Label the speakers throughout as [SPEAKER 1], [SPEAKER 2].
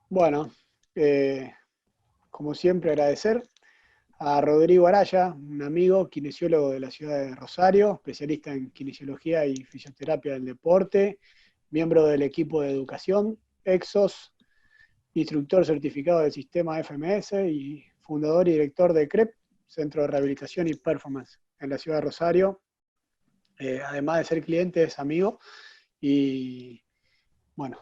[SPEAKER 1] Bueno, eh, como siempre agradecer a Rodrigo Araya, un amigo, kinesiólogo de la ciudad de Rosario, especialista en kinesiología y fisioterapia del deporte, miembro del equipo de educación, Exos, instructor certificado del sistema FMS y fundador y director de CREP, Centro de Rehabilitación y Performance en la ciudad de Rosario. Además de ser cliente, es amigo y bueno,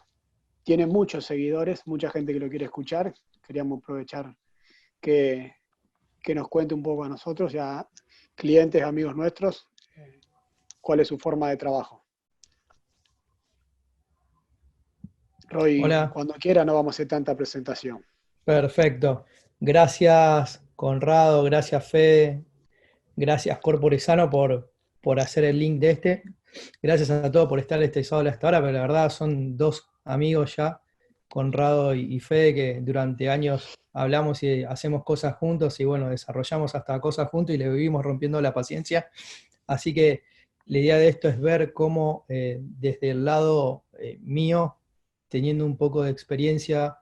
[SPEAKER 1] tiene muchos seguidores, mucha gente que lo quiere escuchar. Queríamos aprovechar que, que nos cuente un poco a nosotros y a clientes, amigos nuestros, cuál es su forma de trabajo. Roy,
[SPEAKER 2] Hola,
[SPEAKER 1] cuando quiera no vamos a hacer tanta presentación.
[SPEAKER 2] perfecto. Gracias, Conrado, gracias, Fede, gracias, Corporesano, por hacer el link de este. Gracias a todos por estar este sábado hasta ahora, pero la verdad son dos amigos ya, Conrado y Fede, que durante años hablamos y hacemos cosas juntos y bueno, desarrollamos hasta cosas juntos y le vivimos rompiendo la paciencia. Así que la idea de esto es ver cómo desde el lado mío, teniendo un poco de experiencia,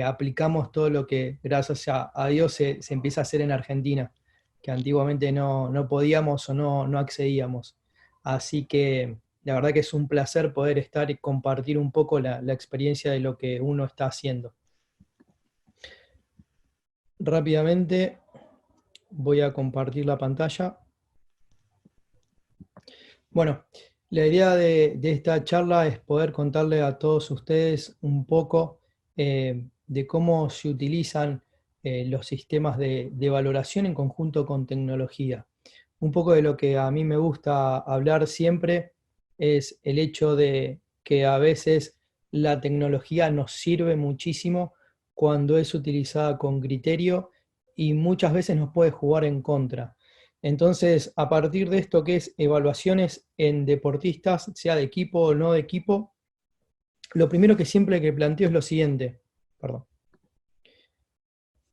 [SPEAKER 2] aplicamos todo lo que gracias a Dios se empieza a hacer en Argentina, que antiguamente no podíamos o no accedíamos. Así que la verdad que es un placer poder estar y compartir un poco la experiencia de lo que uno está haciendo. Rápidamente voy a compartir la pantalla. Bueno, la idea de esta charla es poder contarle a todos ustedes un poco de cómo se utilizan los sistemas de valoración en conjunto con tecnología. Un poco de lo que a mí me gusta hablar siempre es el hecho de que a veces la tecnología nos sirve muchísimo cuando es utilizada con criterio y muchas veces nos puede jugar en contra. Entonces, a partir de esto que es evaluaciones en deportistas, sea de equipo o no de equipo, lo primero que siempre que planteo es lo siguiente, perdón,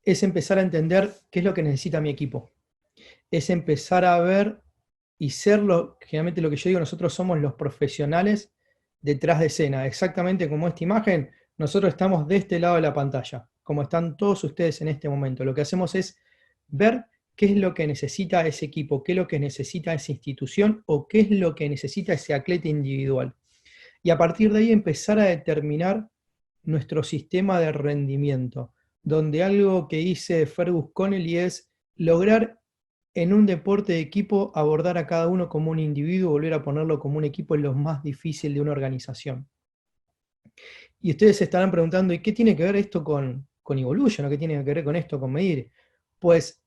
[SPEAKER 2] es empezar a entender qué es lo que necesita mi equipo. Es empezar a ver y ser generalmente lo que yo digo, nosotros somos los profesionales detrás de escena, exactamente como esta imagen, nosotros estamos de este lado de la pantalla, como están todos ustedes en este momento. Lo que hacemos es ver qué es lo que necesita ese equipo, qué es lo que necesita esa institución o qué es lo que necesita ese atleta individual. Y a partir de ahí empezar a determinar nuestro sistema de rendimiento, donde algo que dice Fergus Connelly es lograr en un deporte de equipo abordar a cada uno como un individuo, volver a ponerlo como un equipo es lo más difícil de una organización. Y ustedes se estarán preguntando, ¿y qué tiene que ver esto con Evolution? ¿O qué tiene que ver con esto con medir? Pues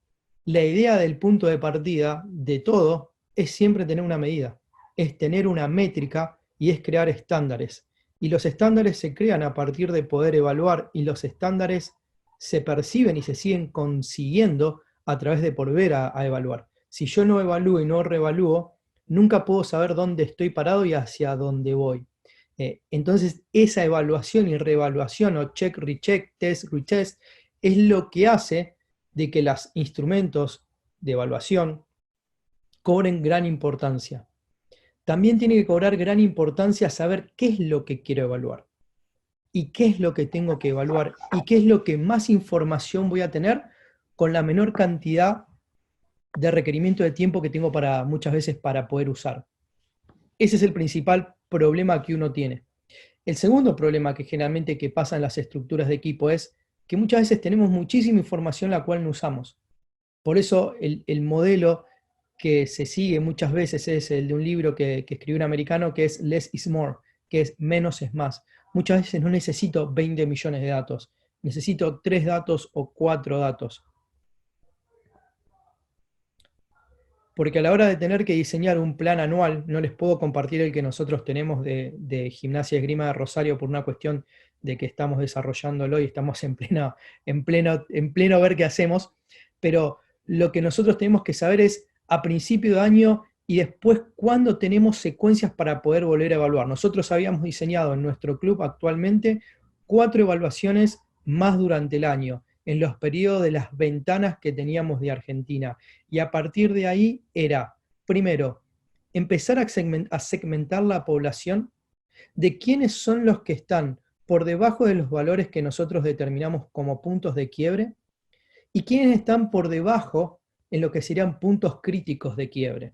[SPEAKER 2] la idea del punto de partida de todo es siempre tener una medida, es tener una métrica y es crear estándares. Y los estándares se crean a partir de poder evaluar y los estándares se perciben y se siguen consiguiendo a través de volver a evaluar. Si yo no evalúo y no reevalúo, nunca puedo saber dónde estoy parado y hacia dónde voy. Entonces, esa evaluación y reevaluación o check, recheck, test, retest, es lo que hace de que los instrumentos de evaluación cobren gran importancia. También tiene que cobrar gran importancia saber qué es lo que quiero evaluar y qué es lo que tengo que evaluar y qué es lo que más información voy a tener con la menor cantidad de requerimiento de tiempo que tengo para muchas veces para poder usar. Ese es el principal problema que uno tiene. El segundo problema que generalmente que pasa en las estructuras de equipo es que muchas veces tenemos muchísima información la cual no usamos. Por eso el modelo que se sigue muchas veces es el de un libro que escribió un americano que es Less is More, que es menos es más. Muchas veces no necesito 20 millones de datos, necesito 3 datos o 4 datos. Porque a la hora de tener que diseñar un plan anual, no les puedo compartir el que nosotros tenemos de Gimnasia y Esgrima de Rosario por una cuestión de que estamos desarrollándolo y estamos en pleno ver qué hacemos, pero lo que nosotros tenemos que saber es a principio de año y después cuándo tenemos secuencias para poder volver a evaluar. Nosotros habíamos diseñado en nuestro club actualmente 4 evaluaciones más durante el año, en los periodos de las ventanas que teníamos de Argentina. Y a partir de ahí era, primero, empezar a segmentar la población de quiénes son los que están por debajo de los valores que nosotros determinamos como puntos de quiebre y quiénes están por debajo en lo que serían puntos críticos de quiebre.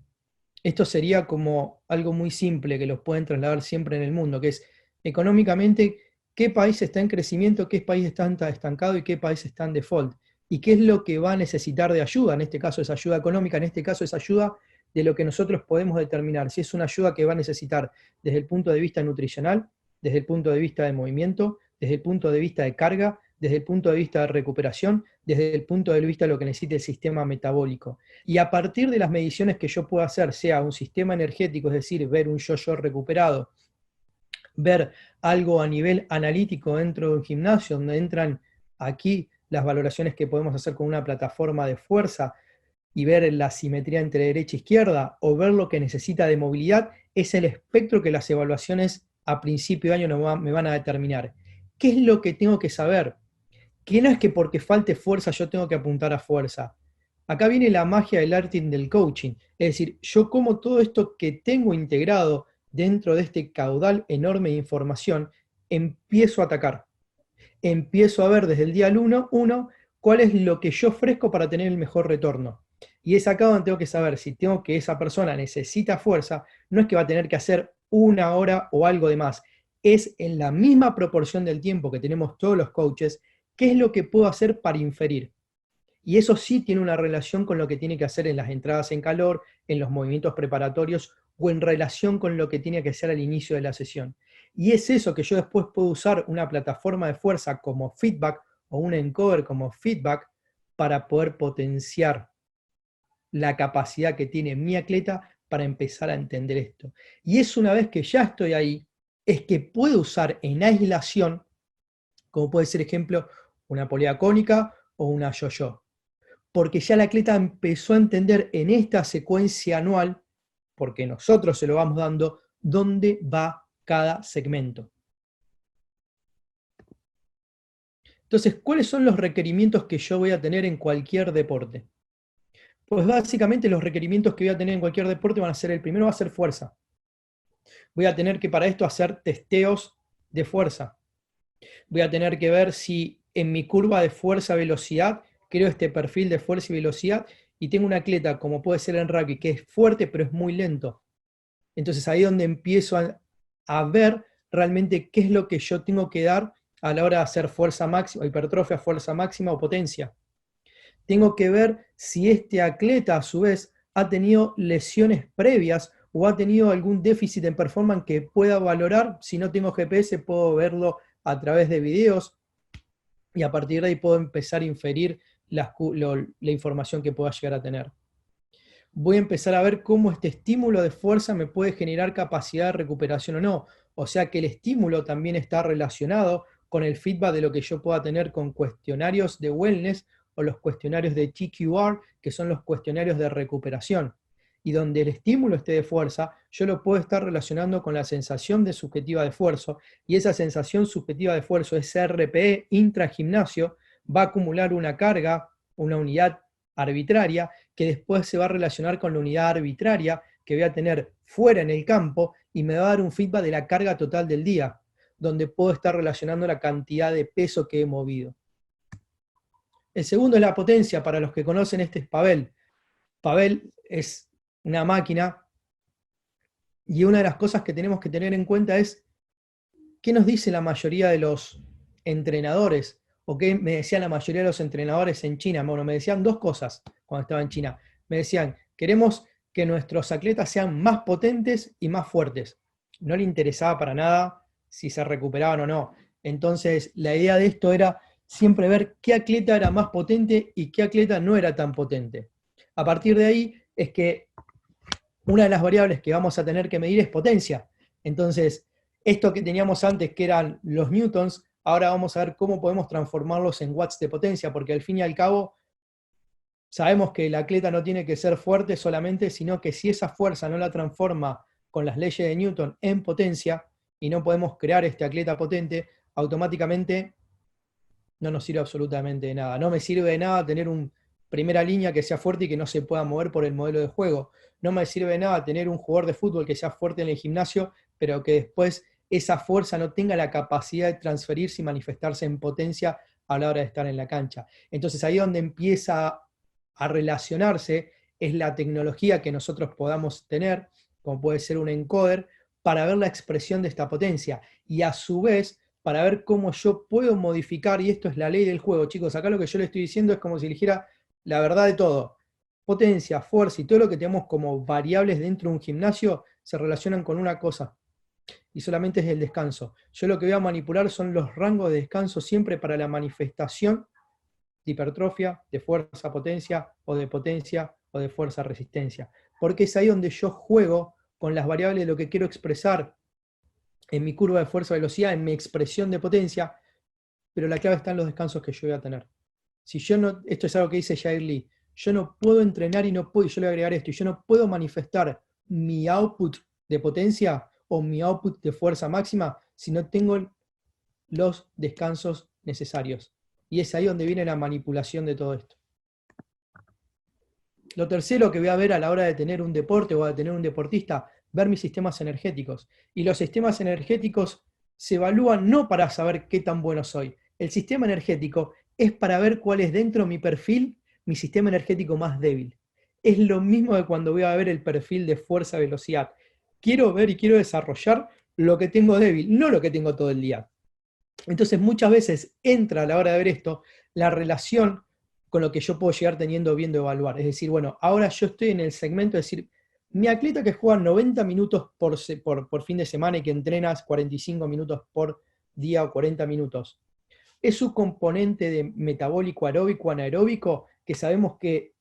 [SPEAKER 2] Esto sería como algo muy simple que los pueden trasladar siempre en el mundo, que es económicamente qué país está en crecimiento, qué país está estancado y qué país está en default. Y qué es lo que va a necesitar de ayuda. En este caso es ayuda económica, en este caso es ayuda de lo que nosotros podemos determinar. Si es una ayuda que va a necesitar desde el punto de vista nutricional, desde el punto de vista de movimiento, desde el punto de vista de carga, desde el punto de vista de recuperación, desde el punto de vista de lo que necesita el sistema metabólico. Y a partir de las mediciones que yo pueda hacer, sea un sistema energético, es decir, ver un yo-yo recuperado, ver algo a nivel analítico dentro de un gimnasio, donde entran aquí las valoraciones que podemos hacer con una plataforma de fuerza y ver la simetría entre derecha e izquierda, o ver lo que necesita de movilidad, es el espectro que las evaluaciones a principio de año me van a determinar. ¿Qué es lo que tengo que saber? Que no es que porque falte fuerza yo tengo que apuntar a fuerza. Acá viene la magia del arte del coaching. Es decir, yo como todo esto que tengo integrado dentro de este caudal enorme de información, empiezo a atacar. Empiezo a ver desde el día 1 cuál es lo que yo ofrezco para tener el mejor retorno. Y es acá donde tengo que saber si tengo que esa persona necesita fuerza, no es que va a tener que hacer una hora o algo de más. Es en la misma proporción del tiempo que tenemos todos los coaches, qué es lo que puedo hacer para inferir. Y eso sí tiene una relación con lo que tiene que hacer en las entradas en calor, en los movimientos preparatorios o en relación con lo que tiene que hacer al inicio de la sesión. Y es eso que yo después puedo usar una plataforma de fuerza como feedback o un encoder como feedback para poder potenciar la capacidad que tiene mi atleta para empezar a entender esto. Y es una vez que ya estoy ahí, es que puedo usar en aislación, como puede ser ejemplo, una polea cónica o una yo-yo. Porque ya el atleta empezó a entender en esta secuencia anual, porque nosotros se lo vamos dando, dónde va cada segmento. Entonces, ¿cuáles son los requerimientos que yo voy a tener en cualquier deporte? Pues básicamente los requerimientos que voy a tener en cualquier deporte van a ser, el primero va a ser fuerza. Voy a tener que para esto hacer testeos de fuerza. Voy a tener que ver si en mi curva de fuerza-velocidad creo este perfil de fuerza y velocidad y tengo un atleta, como puede ser en rugby, que es fuerte pero es muy lento. Entonces ahí es donde empiezo a ver realmente qué es lo que yo tengo que dar a la hora de hacer fuerza máxima, hipertrofia, fuerza máxima o potencia. Tengo que ver si este atleta a su vez ha tenido lesiones previas o ha tenido algún déficit en performance que pueda valorar. Si no tengo GPS puedo verlo a través de videos y a partir de ahí puedo empezar a inferir la información que pueda llegar a tener. Voy a empezar a ver cómo este estímulo de fuerza me puede generar capacidad de recuperación o no. O sea que el estímulo también está relacionado con el feedback de lo que yo pueda tener con cuestionarios de wellness o los cuestionarios de TQR, que son los cuestionarios de recuperación. Y donde el estímulo esté de fuerza, yo lo puedo estar relacionando con la sensación de subjetiva de esfuerzo, y esa sensación subjetiva de esfuerzo, ese RPE intragimnasio, va a acumular una carga, una unidad arbitraria, que después se va a relacionar con la unidad arbitraria que voy a tener fuera en el campo y me va a dar un feedback de la carga total del día, donde puedo estar relacionando la cantidad de peso que he movido. El segundo es la potencia. Para los que conocen, este es Pavel. Pavel es una máquina y una de las cosas que tenemos que tener en cuenta es qué nos dice la mayoría de los entrenadores o qué me decían la mayoría de los entrenadores en China. Bueno, me decían dos cosas cuando estaba en China. Me decían, queremos que nuestros atletas sean más potentes y más fuertes. No le interesaba para nada si se recuperaban o no. Entonces, la idea de esto era siempre ver qué atleta era más potente y qué atleta no era tan potente. A partir de ahí es que una de las variables que vamos a tener que medir es potencia. Entonces, esto que teníamos antes, que eran los newtons, ahora vamos a ver cómo podemos transformarlos en watts de potencia, porque al fin y al cabo sabemos que el atleta no tiene que ser fuerte solamente, sino que si esa fuerza no la transforma con las leyes de Newton en potencia, y no podemos crear este atleta potente, automáticamente no nos sirve absolutamente de nada. No me sirve de nada tener un primera línea que sea fuerte y que no se pueda mover por el modelo de juego. No me sirve de nada tener un jugador de fútbol que sea fuerte en el gimnasio, pero que después esa fuerza no tenga la capacidad de transferirse y manifestarse en potencia a la hora de estar en la cancha. Entonces ahí donde empieza a relacionarse es la tecnología que nosotros podamos tener, como puede ser un encoder, para ver la expresión de esta potencia. Y a su vez, para ver cómo yo puedo modificar, y esto es la ley del juego, chicos, acá lo que yo le estoy diciendo es como si eligiera la verdad de todo. Potencia, fuerza y todo lo que tenemos como variables dentro de un gimnasio se relacionan con una cosa, y solamente es el descanso. Yo lo que voy a manipular son los rangos de descanso siempre para la manifestación de hipertrofia, de fuerza potencia, o de fuerza resistencia. Porque es ahí donde yo juego con las variables de lo que quiero expresar en mi curva de fuerza-velocidad, en mi expresión de potencia, pero la clave está en los descansos que yo voy a tener. Si yo no, esto es algo que dice Jair Lee, yo no puedo entrenar y no puedo, y yo le voy a agregar esto, y yo no puedo manifestar mi output de potencia o mi output de fuerza máxima si no tengo los descansos necesarios. Y es ahí donde viene la manipulación de todo esto. Lo tercero que voy a ver a la hora de tener un deporte o de tener un deportista, ver mis sistemas energéticos. Y los sistemas energéticos se evalúan no para saber qué tan bueno soy. El sistema energético es para ver cuál es dentro de mi perfil mi sistema energético más débil. Es lo mismo que cuando voy a ver el perfil de fuerza-velocidad. Quiero ver y quiero desarrollar lo que tengo débil, no lo que tengo todo el día. Entonces muchas veces entra a la hora de ver esto la relación con lo que yo puedo llegar viendo evaluar. Es decir, bueno, ahora yo estoy en el segmento de decir, mi atleta que juega 90 minutos por fin de semana y que entrenas 45 minutos por día o 40 minutos, es su componente de metabólico, aeróbico, anaeróbico, que sabemos que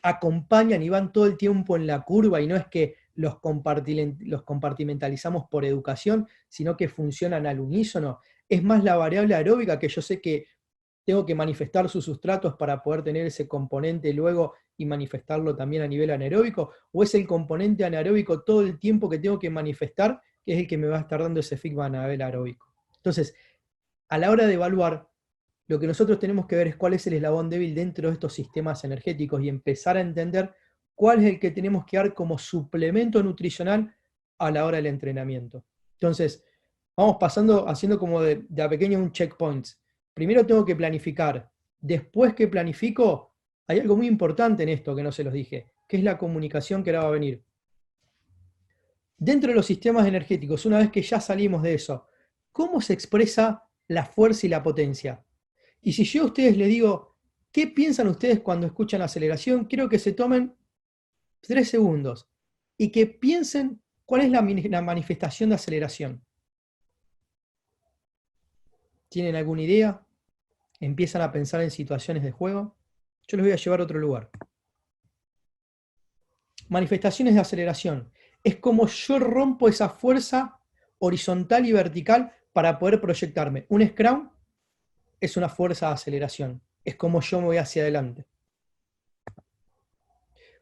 [SPEAKER 2] acompañan y van todo el tiempo en la curva y no es que los compartimentalizamos por educación, sino que funcionan al unísono. Es más la variable aeróbica, que yo sé que tengo que manifestar sus sustratos para poder tener ese componente luego y manifestarlo también a nivel anaeróbico, o es el componente anaeróbico todo el tiempo que tengo que manifestar, que es el que me va a estar dando ese feedback a nivel aeróbico. Entonces, a la hora de evaluar, lo que nosotros tenemos que ver es cuál es el eslabón débil dentro de estos sistemas energéticos y empezar a entender cuál es el que tenemos que dar como suplemento nutricional a la hora del entrenamiento. Entonces, vamos pasando, haciendo como de a pequeño un checkpoint. Primero tengo que planificar. Después que planifico, hay algo muy importante en esto que no se los dije, que es la comunicación que ahora va a venir. Dentro de los sistemas energéticos, una vez que ya salimos de eso, ¿cómo se expresa la fuerza y la potencia? Y si yo a ustedes les digo, ¿qué piensan ustedes cuando escuchan aceleración? Quiero que se tomen 3 segundos y que piensen cuál es la manifestación de aceleración. ¿Tienen alguna idea? ¿Empiezan a pensar en situaciones de juego? Yo les voy a llevar a otro lugar. Manifestaciones de aceleración. Es como yo rompo esa fuerza horizontal y vertical para poder proyectarme. Un scrum es una fuerza de aceleración. Es como yo me voy hacia adelante.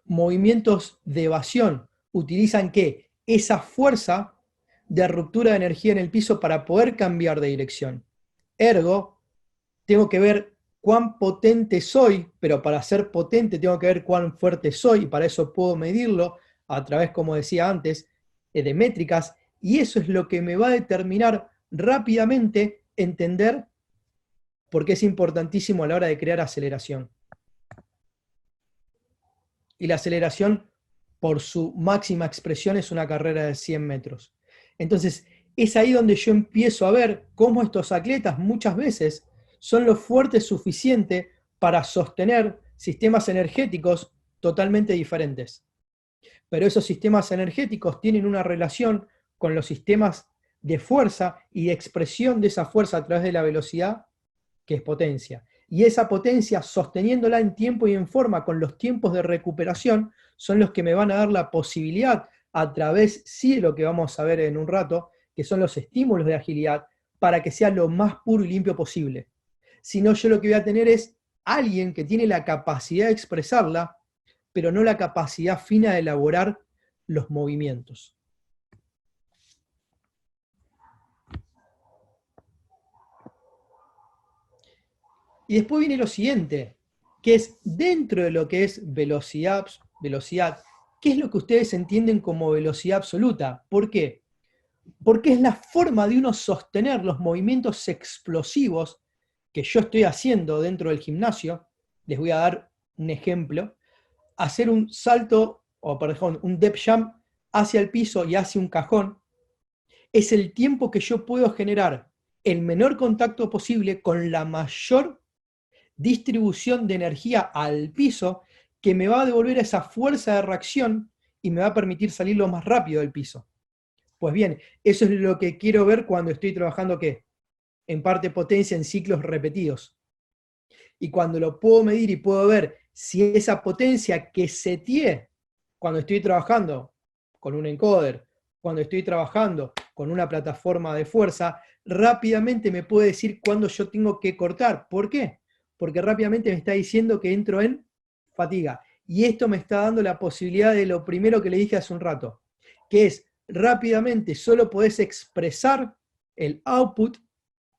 [SPEAKER 2] Movimientos de evasión utilizan ¿qué? Esa fuerza de ruptura de energía en el piso para poder cambiar de dirección. Ergo, tengo que ver cuán potente soy, pero para ser potente tengo que ver cuán fuerte soy, y para eso puedo medirlo a través, como decía antes, de métricas, y eso es lo que me va a determinar rápidamente entender por qué es importantísimo a la hora de crear aceleración. Y la aceleración, por su máxima expresión, es una carrera de 100 metros. Entonces, es ahí donde yo empiezo a ver cómo estos atletas muchas veces son lo fuertes suficiente para sostener sistemas energéticos totalmente diferentes. Pero esos sistemas energéticos tienen una relación con los sistemas de fuerza y de expresión de esa fuerza a través de la velocidad, que es potencia. Y esa potencia, sosteniéndola en tiempo y en forma con los tiempos de recuperación, son los que me van a dar la posibilidad, a través, sí, de lo que vamos a ver en un rato, que son los estímulos de agilidad, para que sea lo más puro y limpio posible. Si no, yo lo que voy a tener es alguien que tiene la capacidad de expresarla, pero no la capacidad fina de elaborar los movimientos. Y después viene lo siguiente, que es dentro de lo que es velocidad, ¿qué es lo que ustedes entienden como velocidad absoluta? ¿Por qué? porque es la forma de uno sostener los movimientos explosivos que yo estoy haciendo dentro del gimnasio. Les voy a dar un ejemplo. Hacer un salto, o perdón, un depth jump hacia el piso y hacia un cajón, es el tiempo que yo puedo generar el menor contacto posible con la mayor distribución de energía al piso, que me va a devolver esa fuerza de reacción y me va a permitir salir lo más rápido del piso. Pues bien, eso es lo que quiero ver cuando estoy trabajando, ¿qué? En parte potencia en ciclos repetidos. Y cuando lo puedo medir y puedo ver si esa potencia que seteé cuando estoy trabajando con un encoder, cuando estoy trabajando con una plataforma de fuerza, rápidamente me puede decir cuándo yo tengo que cortar. ¿Por qué? Porque rápidamente me está diciendo que entro en fatiga. Y esto me está dando la posibilidad de lo primero que le dije hace un rato, que es rápidamente solo podés expresar el output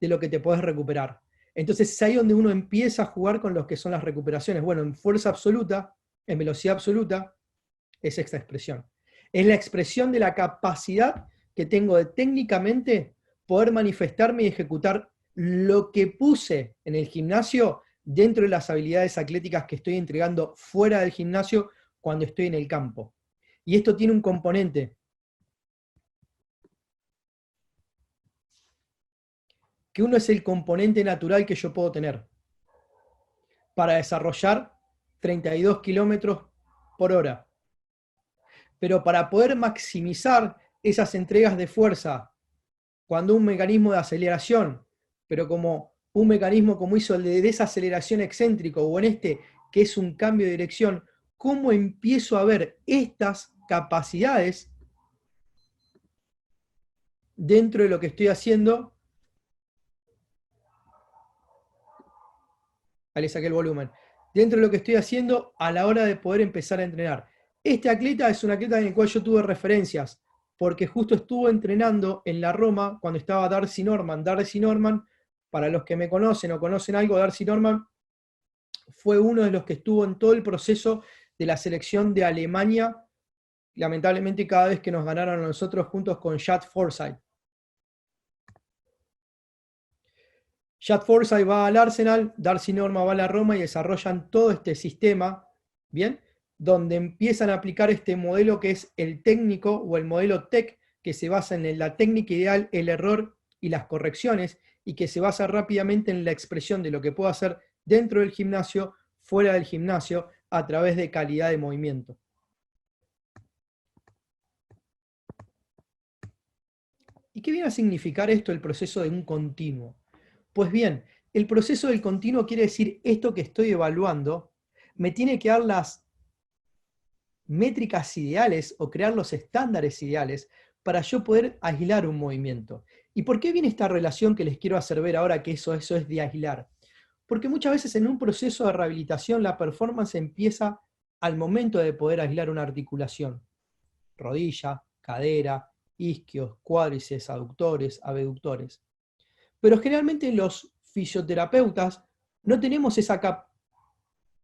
[SPEAKER 2] de lo que te podés recuperar. Entonces es ahí donde uno empieza a jugar con lo que son las recuperaciones. Bueno, en fuerza absoluta, en velocidad absoluta, es esta expresión. Es la expresión de la capacidad que tengo de técnicamente poder manifestarme y ejecutar lo que puse en el gimnasio dentro de las habilidades atléticas que estoy entregando fuera del gimnasio cuando estoy en el campo. Y esto tiene un componente que uno es el componente natural que yo puedo tener para desarrollar 32 kilómetros por hora. Pero para poder maximizar esas entregas de fuerza, cuando un mecanismo de aceleración, pero como un mecanismo como hizo el de desaceleración excéntrico, o en este, que es un cambio de dirección, ¿cómo empiezo a ver estas capacidades dentro de lo que estoy haciendo? Ahí le saqué el volumen. Dentro de lo que estoy haciendo a la hora de poder empezar a entrenar. Este atleta es un atleta en el cual yo tuve referencias, porque justo estuvo entrenando en la Roma cuando estaba Darcy Norman. Darcy Norman, para los que me conocen o conocen algo, Darcy Norman fue uno de los que estuvo en todo el proceso de la selección de Alemania, lamentablemente cada vez que nos ganaron a nosotros juntos con Chad Forsyth. Chad Forsyth va al Arsenal, Darcy Norman va a la Roma y desarrollan todo este sistema, ¿bien? Donde empiezan a aplicar este modelo que es el técnico o el modelo TEC, que se basa en la técnica ideal, el error y las correcciones, y que se basa rápidamente en la expresión de lo que puedo hacer dentro del gimnasio, fuera del gimnasio, a través de calidad de movimiento. ¿Y qué viene a significar esto, el proceso de un continuo? Pues bien, el proceso del continuo quiere decir esto que estoy evaluando, me tiene que dar las métricas ideales o crear los estándares ideales para yo poder aislar un movimiento. ¿Y por qué viene esta relación que les quiero hacer ver ahora que eso es de aislar? Porque muchas veces en un proceso de rehabilitación la performance empieza al momento de poder aislar una articulación. Rodilla, cadera, isquios, cuádriceps, aductores, abductores. Pero generalmente los fisioterapeutas no tenemos esa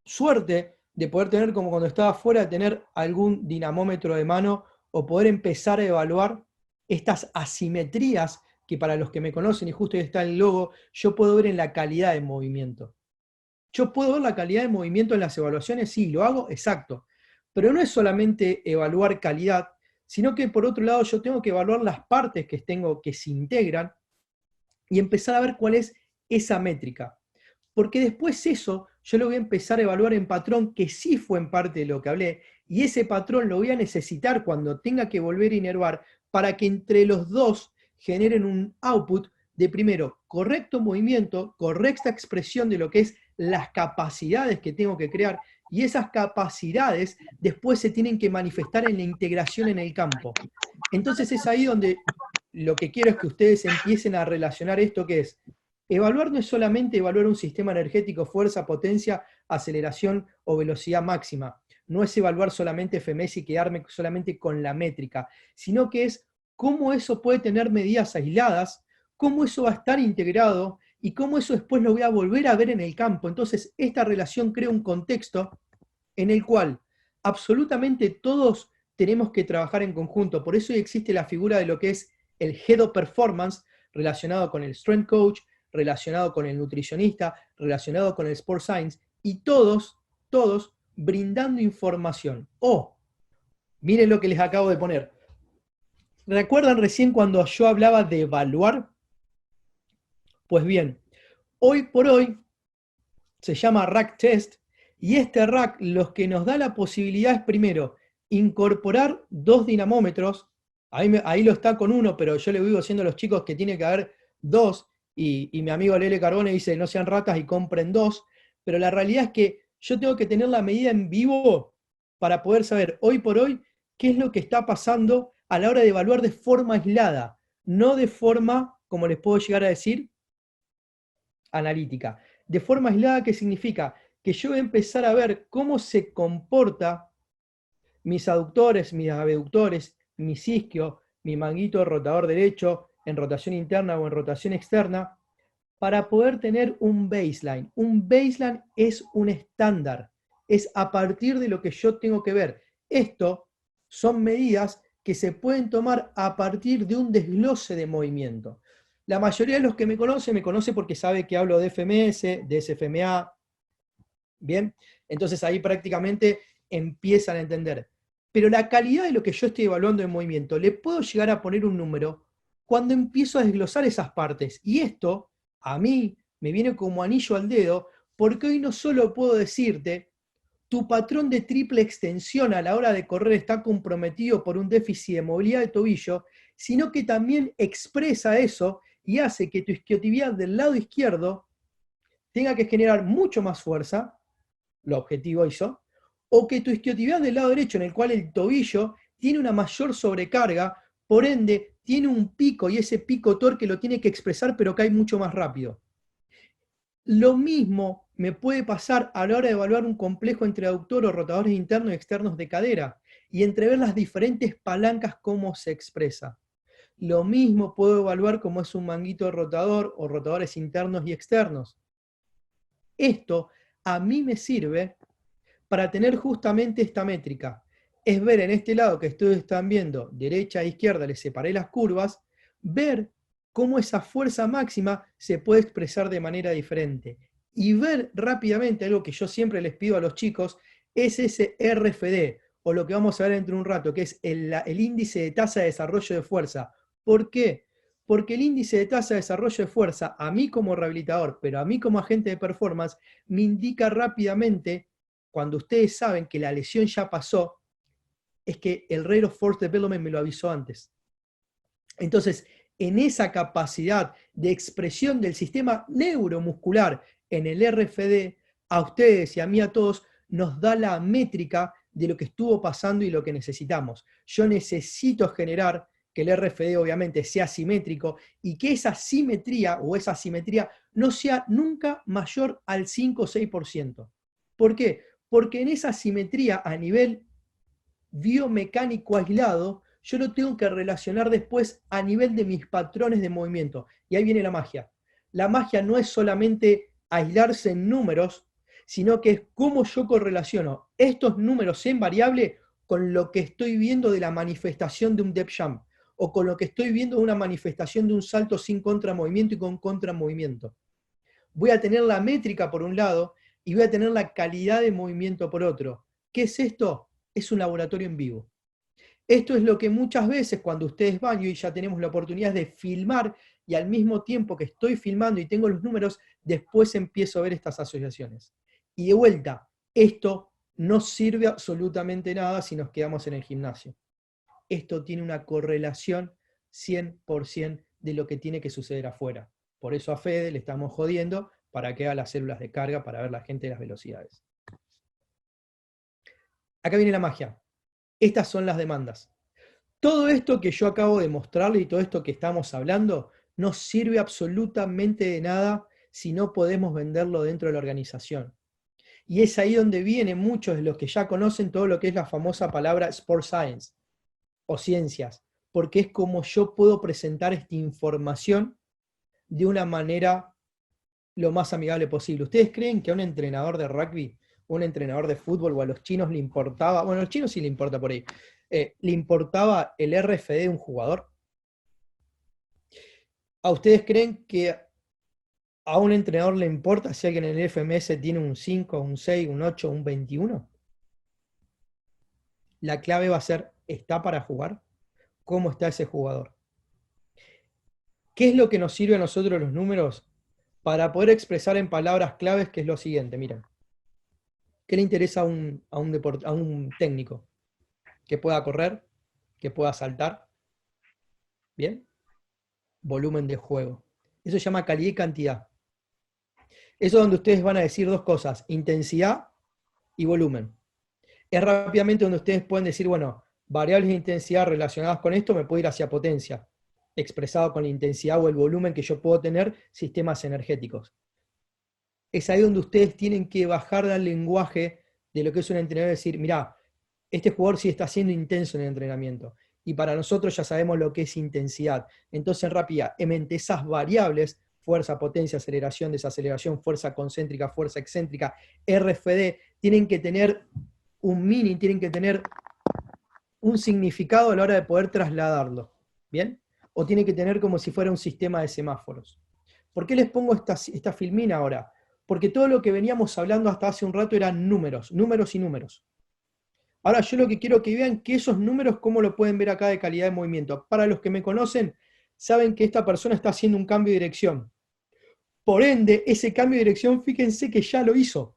[SPEAKER 2] suerte de poder tener, como cuando estaba afuera, tener algún dinamómetro de mano o poder empezar a evaluar estas asimetrías que para los que me conocen, y justo ahí está el logo, yo puedo ver en la calidad de movimiento. ¿Yo puedo ver la calidad de movimiento en las evaluaciones? Sí, lo hago, exacto. Pero no es solamente evaluar calidad, sino que por otro lado yo tengo que evaluar las partes que tengo que se integran y empezar a ver cuál es esa métrica. Porque después eso yo lo voy a empezar a evaluar en patrón, que sí fue en parte de lo que hablé, y ese patrón lo voy a necesitar cuando tenga que volver a inervar para que entre los dos generen un output de, primero, correcto movimiento, correcta expresión de lo que es las capacidades que tengo que crear, y esas capacidades después se tienen que manifestar en la integración en el campo. Entonces es ahí donde lo que quiero es que ustedes empiecen a relacionar esto, que es evaluar no es solamente evaluar un sistema energético, fuerza, potencia, aceleración o velocidad máxima. No es evaluar solamente FMS y quedarme solamente con la métrica, sino que es cómo eso puede tener medidas aisladas, cómo eso va a estar integrado y cómo eso después lo voy a volver a ver en el campo. Entonces, esta relación crea un contexto en el cual absolutamente todos tenemos que trabajar en conjunto. Por eso existe la figura de lo que es el Head of Performance, relacionado con el Strength Coach, relacionado con el nutricionista, relacionado con el Sport Science, y todos brindando información. Miren lo que les acabo de poner. ¿Recuerdan recién cuando yo hablaba de evaluar? Pues bien, hoy por hoy se llama Rack Test, y este rack lo que nos da la posibilidad es, primero, incorporar 2 dinamómetros. Ahí lo está con uno, pero yo le digo haciendo a los chicos que tiene que haber 2, y mi amigo Lele Carbone dice no sean ratas y compren 2, pero la realidad es que yo tengo que tener la medida en vivo para poder saber hoy por hoy qué es lo que está pasando a la hora de evaluar de forma aislada, no de forma, como les puedo llegar a decir, analítica. De forma aislada, ¿qué significa? Que yo voy a empezar a ver cómo se comporta mis aductores, mis abductores, mi isquio, mi manguito rotador derecho, en rotación interna o en rotación externa, para poder tener un baseline. Un baseline es un estándar, es a partir de lo que yo tengo que ver. Esto son medidas que se pueden tomar a partir de un desglose de movimiento. La mayoría de los que me conoce porque sabe que hablo de FMS, de SFMA, ¿bien? Entonces ahí prácticamente empiezan a entender. Pero la calidad de lo que yo estoy evaluando en movimiento, le puedo llegar a poner un número cuando empiezo a desglosar esas partes. Y esto, a mí, me viene como anillo al dedo, porque hoy no solo puedo decirte, tu patrón de triple extensión a la hora de correr está comprometido por un déficit de movilidad de tobillo, sino que también expresa eso y hace que tu isquiotibial del lado izquierdo tenga que generar mucho más fuerza, lo objetivo hizo, o que tu isquiotibial del lado derecho, en el cual el tobillo tiene una mayor sobrecarga, por ende tiene un pico y ese pico torque lo tiene que expresar pero cae mucho más rápido. Lo mismo me puede pasar a la hora de evaluar un complejo entre aductor o rotadores internos y externos de cadera y entre ver las diferentes palancas cómo se expresa. Lo mismo puedo evaluar cómo es un manguito rotador o rotadores internos y externos. Esto a mí me sirve para tener justamente esta métrica. Es ver en este lado que ustedes están viendo, derecha e izquierda, les separé las curvas, ver cómo esa fuerza máxima se puede expresar de manera diferente. Y ver rápidamente algo que yo siempre les pido a los chicos, es ese RFD, o lo que vamos a ver dentro de un rato, que es el índice de tasa de desarrollo de fuerza. ¿Por qué? Porque el índice de tasa de desarrollo de fuerza, a mí como rehabilitador, pero a mí como agente de performance, me indica rápidamente, cuando ustedes saben que la lesión ya pasó, es que el Rate of Force Development me lo avisó antes. Entonces, en esa capacidad de expresión del sistema neuromuscular en el RFD, a ustedes y a mí a todos, nos da la métrica de lo que estuvo pasando y lo que necesitamos. Yo necesito generar que el RFD obviamente sea simétrico y que esa simetría o esa asimetría no sea nunca mayor al 5 o 6%. ¿Por qué? Porque en esa simetría a nivel biomecánico aislado, yo lo tengo que relacionar después a nivel de mis patrones de movimiento. Y ahí viene la magia. La magia no es solamente aislarse en números, sino que es cómo yo correlaciono estos números en variable con lo que estoy viendo de la manifestación de un depth jump, o con lo que estoy viendo de una manifestación de un salto sin contramovimiento y con contramovimiento. Voy a tener la métrica por un lado y voy a tener la calidad de movimiento por otro. ¿Qué es esto? Es un laboratorio en vivo. Esto es lo que muchas veces cuando ustedes van, y hoy ya tenemos la oportunidad de filmar, y al mismo tiempo que estoy filmando y tengo los números, después empiezo a ver estas asociaciones. Y de vuelta, esto no sirve absolutamente nada si nos quedamos en el gimnasio. Esto tiene una correlación 100% de lo que tiene que suceder afuera. Por eso a Fede le estamos jodiendo para que haga las células de carga para ver la gente de las velocidades. Acá viene la magia. Estas son las demandas. Todo esto que yo acabo de mostrarle y todo esto que estamos hablando no sirve absolutamente de nada si no podemos venderlo dentro de la organización. Y es ahí donde vienen muchos de los que ya conocen todo lo que es la famosa palabra Sport Science o ciencias, porque es como yo puedo presentar esta información de una manera lo más amigable posible. ¿Ustedes creen que a un entrenador de rugby, un entrenador de fútbol o a los chinos le importaba, bueno, a los chinos sí le importa por ahí, le importaba el RFD de un jugador? ¿A ustedes creen que a un entrenador le importa si alguien en el FMS tiene un 5, un 6, un 8, un 21? La clave va a ser, ¿está para jugar? ¿Cómo está ese jugador? ¿Qué es lo que nos sirve a nosotros los números para poder expresar en palabras claves? Que es lo siguiente, miren. ¿Qué le interesa a un técnico? Que pueda correr, que pueda saltar, ¿bien? Volumen de juego. Eso se llama calidad y cantidad. Eso es donde ustedes van a decir dos cosas, intensidad y volumen. Es rápidamente donde ustedes pueden decir, bueno, variables de intensidad relacionadas con esto me puedo ir hacia potencia, expresado con la intensidad o el volumen que yo puedo tener, sistemas energéticos. Es ahí donde ustedes tienen que bajar del lenguaje de lo que es un entrenador y decir, mirá, este jugador sí está siendo intenso en el entrenamiento. Y para nosotros ya sabemos lo que es intensidad. Entonces, rápidamente, esas variables, fuerza, potencia, aceleración, desaceleración, fuerza concéntrica, fuerza excéntrica, RFD, tienen que tener un meaning, tienen que tener un significado a la hora de poder trasladarlo. ¿Bien? O tiene que tener como si fuera un sistema de semáforos. ¿Por qué les pongo esta filmina ahora? Porque todo lo que veníamos hablando hasta hace un rato eran números, números y números. Ahora yo lo que quiero que vean que esos números, cómo lo pueden ver acá de calidad de movimiento. Para los que me conocen, saben que esta persona está haciendo un cambio de dirección. Por ende, ese cambio de dirección, fíjense que ya lo hizo.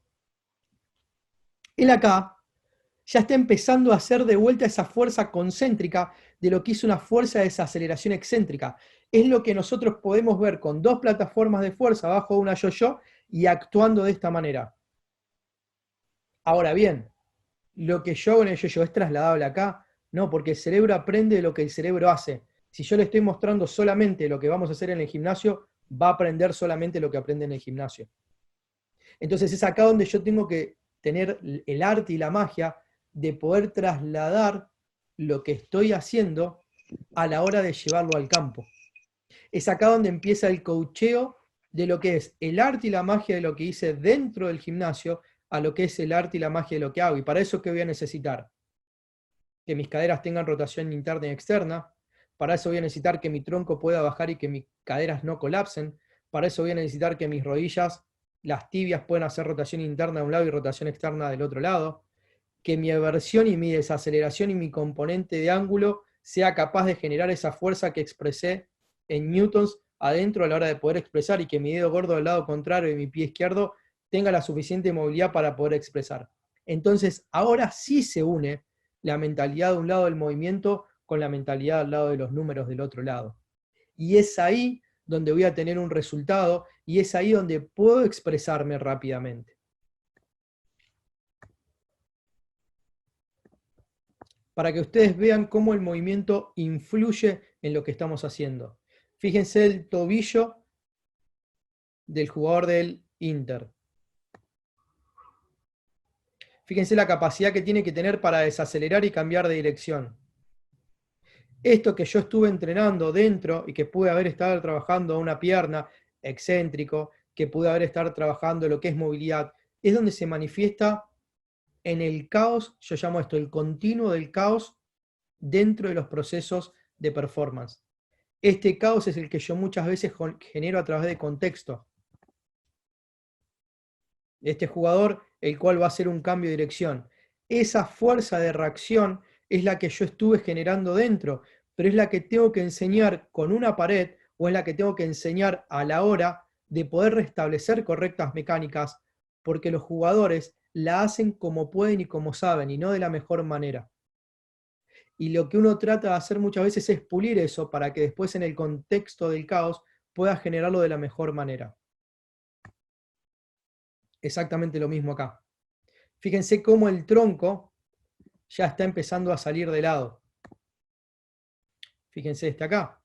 [SPEAKER 2] Él acá ya está empezando a hacer de vuelta esa fuerza concéntrica de lo que hizo una fuerza de desaceleración excéntrica. Es lo que nosotros podemos ver con dos plataformas de fuerza abajo de una yo-yo y actuando de esta manera. Ahora bien, lo que yo hago en el yo-yo es trasladable acá, no, porque el cerebro aprende de lo que el cerebro hace. Si yo le estoy mostrando solamente lo que vamos a hacer en el gimnasio, va a aprender solamente lo que aprende en el gimnasio. Entonces es acá donde yo tengo que tener el arte y la magia de poder trasladar lo que estoy haciendo a la hora de llevarlo al campo. Es acá donde empieza el coacheo de lo que es el arte y la magia de lo que hice dentro del gimnasio a lo que es el arte y la magia de lo que hago. Y para eso, ¿qué voy a necesitar? Que mis caderas tengan rotación interna y externa. Para eso voy a necesitar que mi tronco pueda bajar y que mis caderas no colapsen. Para eso voy a necesitar que mis rodillas, las tibias, puedan hacer rotación interna de un lado y rotación externa del otro lado. Que mi aversión y mi desaceleración y mi componente de ángulo sea capaz de generar esa fuerza que expresé en newtons adentro a la hora de poder expresar, y que mi dedo gordo del lado contrario de mi pie izquierdo tenga la suficiente movilidad para poder expresar. Entonces, ahora sí se une la mentalidad de un lado del movimiento con la mentalidad al lado de los números del otro lado. Y es ahí donde voy a tener un resultado, y es ahí donde puedo expresarme rápidamente. Para que ustedes vean cómo el movimiento influye en lo que estamos haciendo. Fíjense el tobillo del jugador del Inter. Fíjense la capacidad que tiene que tener para desacelerar y cambiar de dirección. Esto que yo estuve entrenando dentro y que pude haber estado trabajando una pierna, excéntrico, que pude haber estado trabajando lo que es movilidad, es donde se manifiesta en el caos. Yo llamo esto el continuo del caos dentro de los procesos de performance. Este caos es el que yo muchas veces genero a través de contexto. Este jugador, el cual va a hacer un cambio de dirección. Esa fuerza de reacción es la que yo estuve generando dentro, pero es la que tengo que enseñar con una pared, o es la que tengo que enseñar a la hora de poder restablecer correctas mecánicas, porque los jugadores la hacen como pueden y como saben, y no de la mejor manera. Y lo que uno trata de hacer muchas veces es pulir eso para que después en el contexto del caos pueda generarlo de la mejor manera. Exactamente lo mismo acá. Fíjense cómo el tronco ya está empezando a salir de lado. Fíjense acá.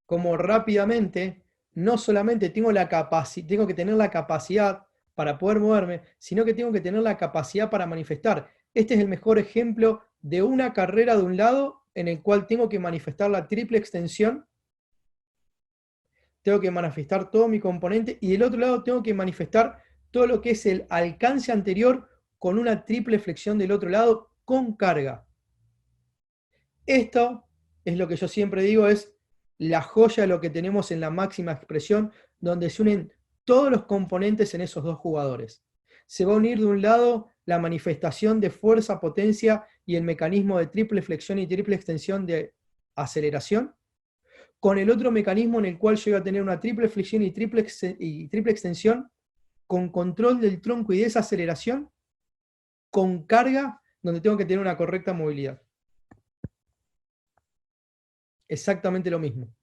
[SPEAKER 2] Cómo rápidamente, no solamente tengo que tener la capacidad para poder moverme, sino que tengo que tener la capacidad para manifestar. Este es el mejor ejemplo de una carrera de un lado en el cual tengo que manifestar la triple extensión, tengo que manifestar todo mi componente, y del otro lado tengo que manifestar todo lo que es el alcance anterior con una triple flexión del otro lado con carga. Esto es lo que yo siempre digo, es la joya de lo que tenemos en la máxima expresión, donde se unen todos los componentes en esos dos jugadores. Se va a unir de un lado la manifestación de fuerza, potencia y el mecanismo de triple flexión y triple extensión de aceleración, con el otro mecanismo en el cual yo voy a tener una triple flexión y triple extensión con control del tronco y desaceleración, con carga, donde tengo que tener una correcta movilidad. Exactamente lo mismo.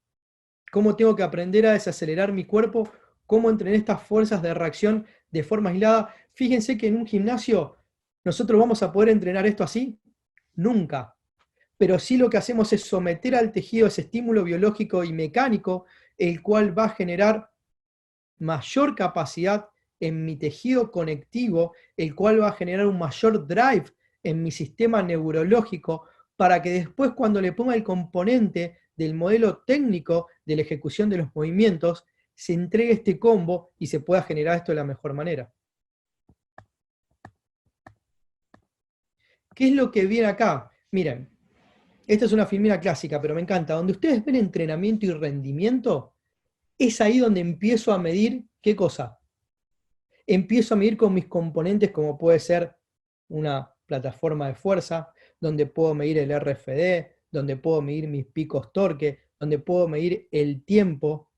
[SPEAKER 2] Cómo tengo que aprender a desacelerar mi cuerpo, cómo entrenar estas fuerzas de reacción de forma aislada. Fíjense que en un gimnasio nosotros vamos a poder entrenar esto así, nunca. Pero sí lo que hacemos es someter al tejido ese estímulo biológico y mecánico, el cual va a generar mayor capacidad en mi tejido conectivo, el cual va a generar un mayor drive en mi sistema neurológico, para que después cuando le ponga el componente del modelo técnico de la ejecución de los movimientos, se entregue este combo y se pueda generar esto de la mejor manera. ¿Qué es lo que viene acá? Miren, esta es una filmina clásica, pero me encanta. Donde ustedes ven entrenamiento y rendimiento, es ahí donde empiezo a medir, ¿qué cosa? Empiezo a medir con mis componentes, como puede ser una plataforma de fuerza, donde puedo medir el RFD, donde puedo medir mis picos torque, donde puedo medir el tiempo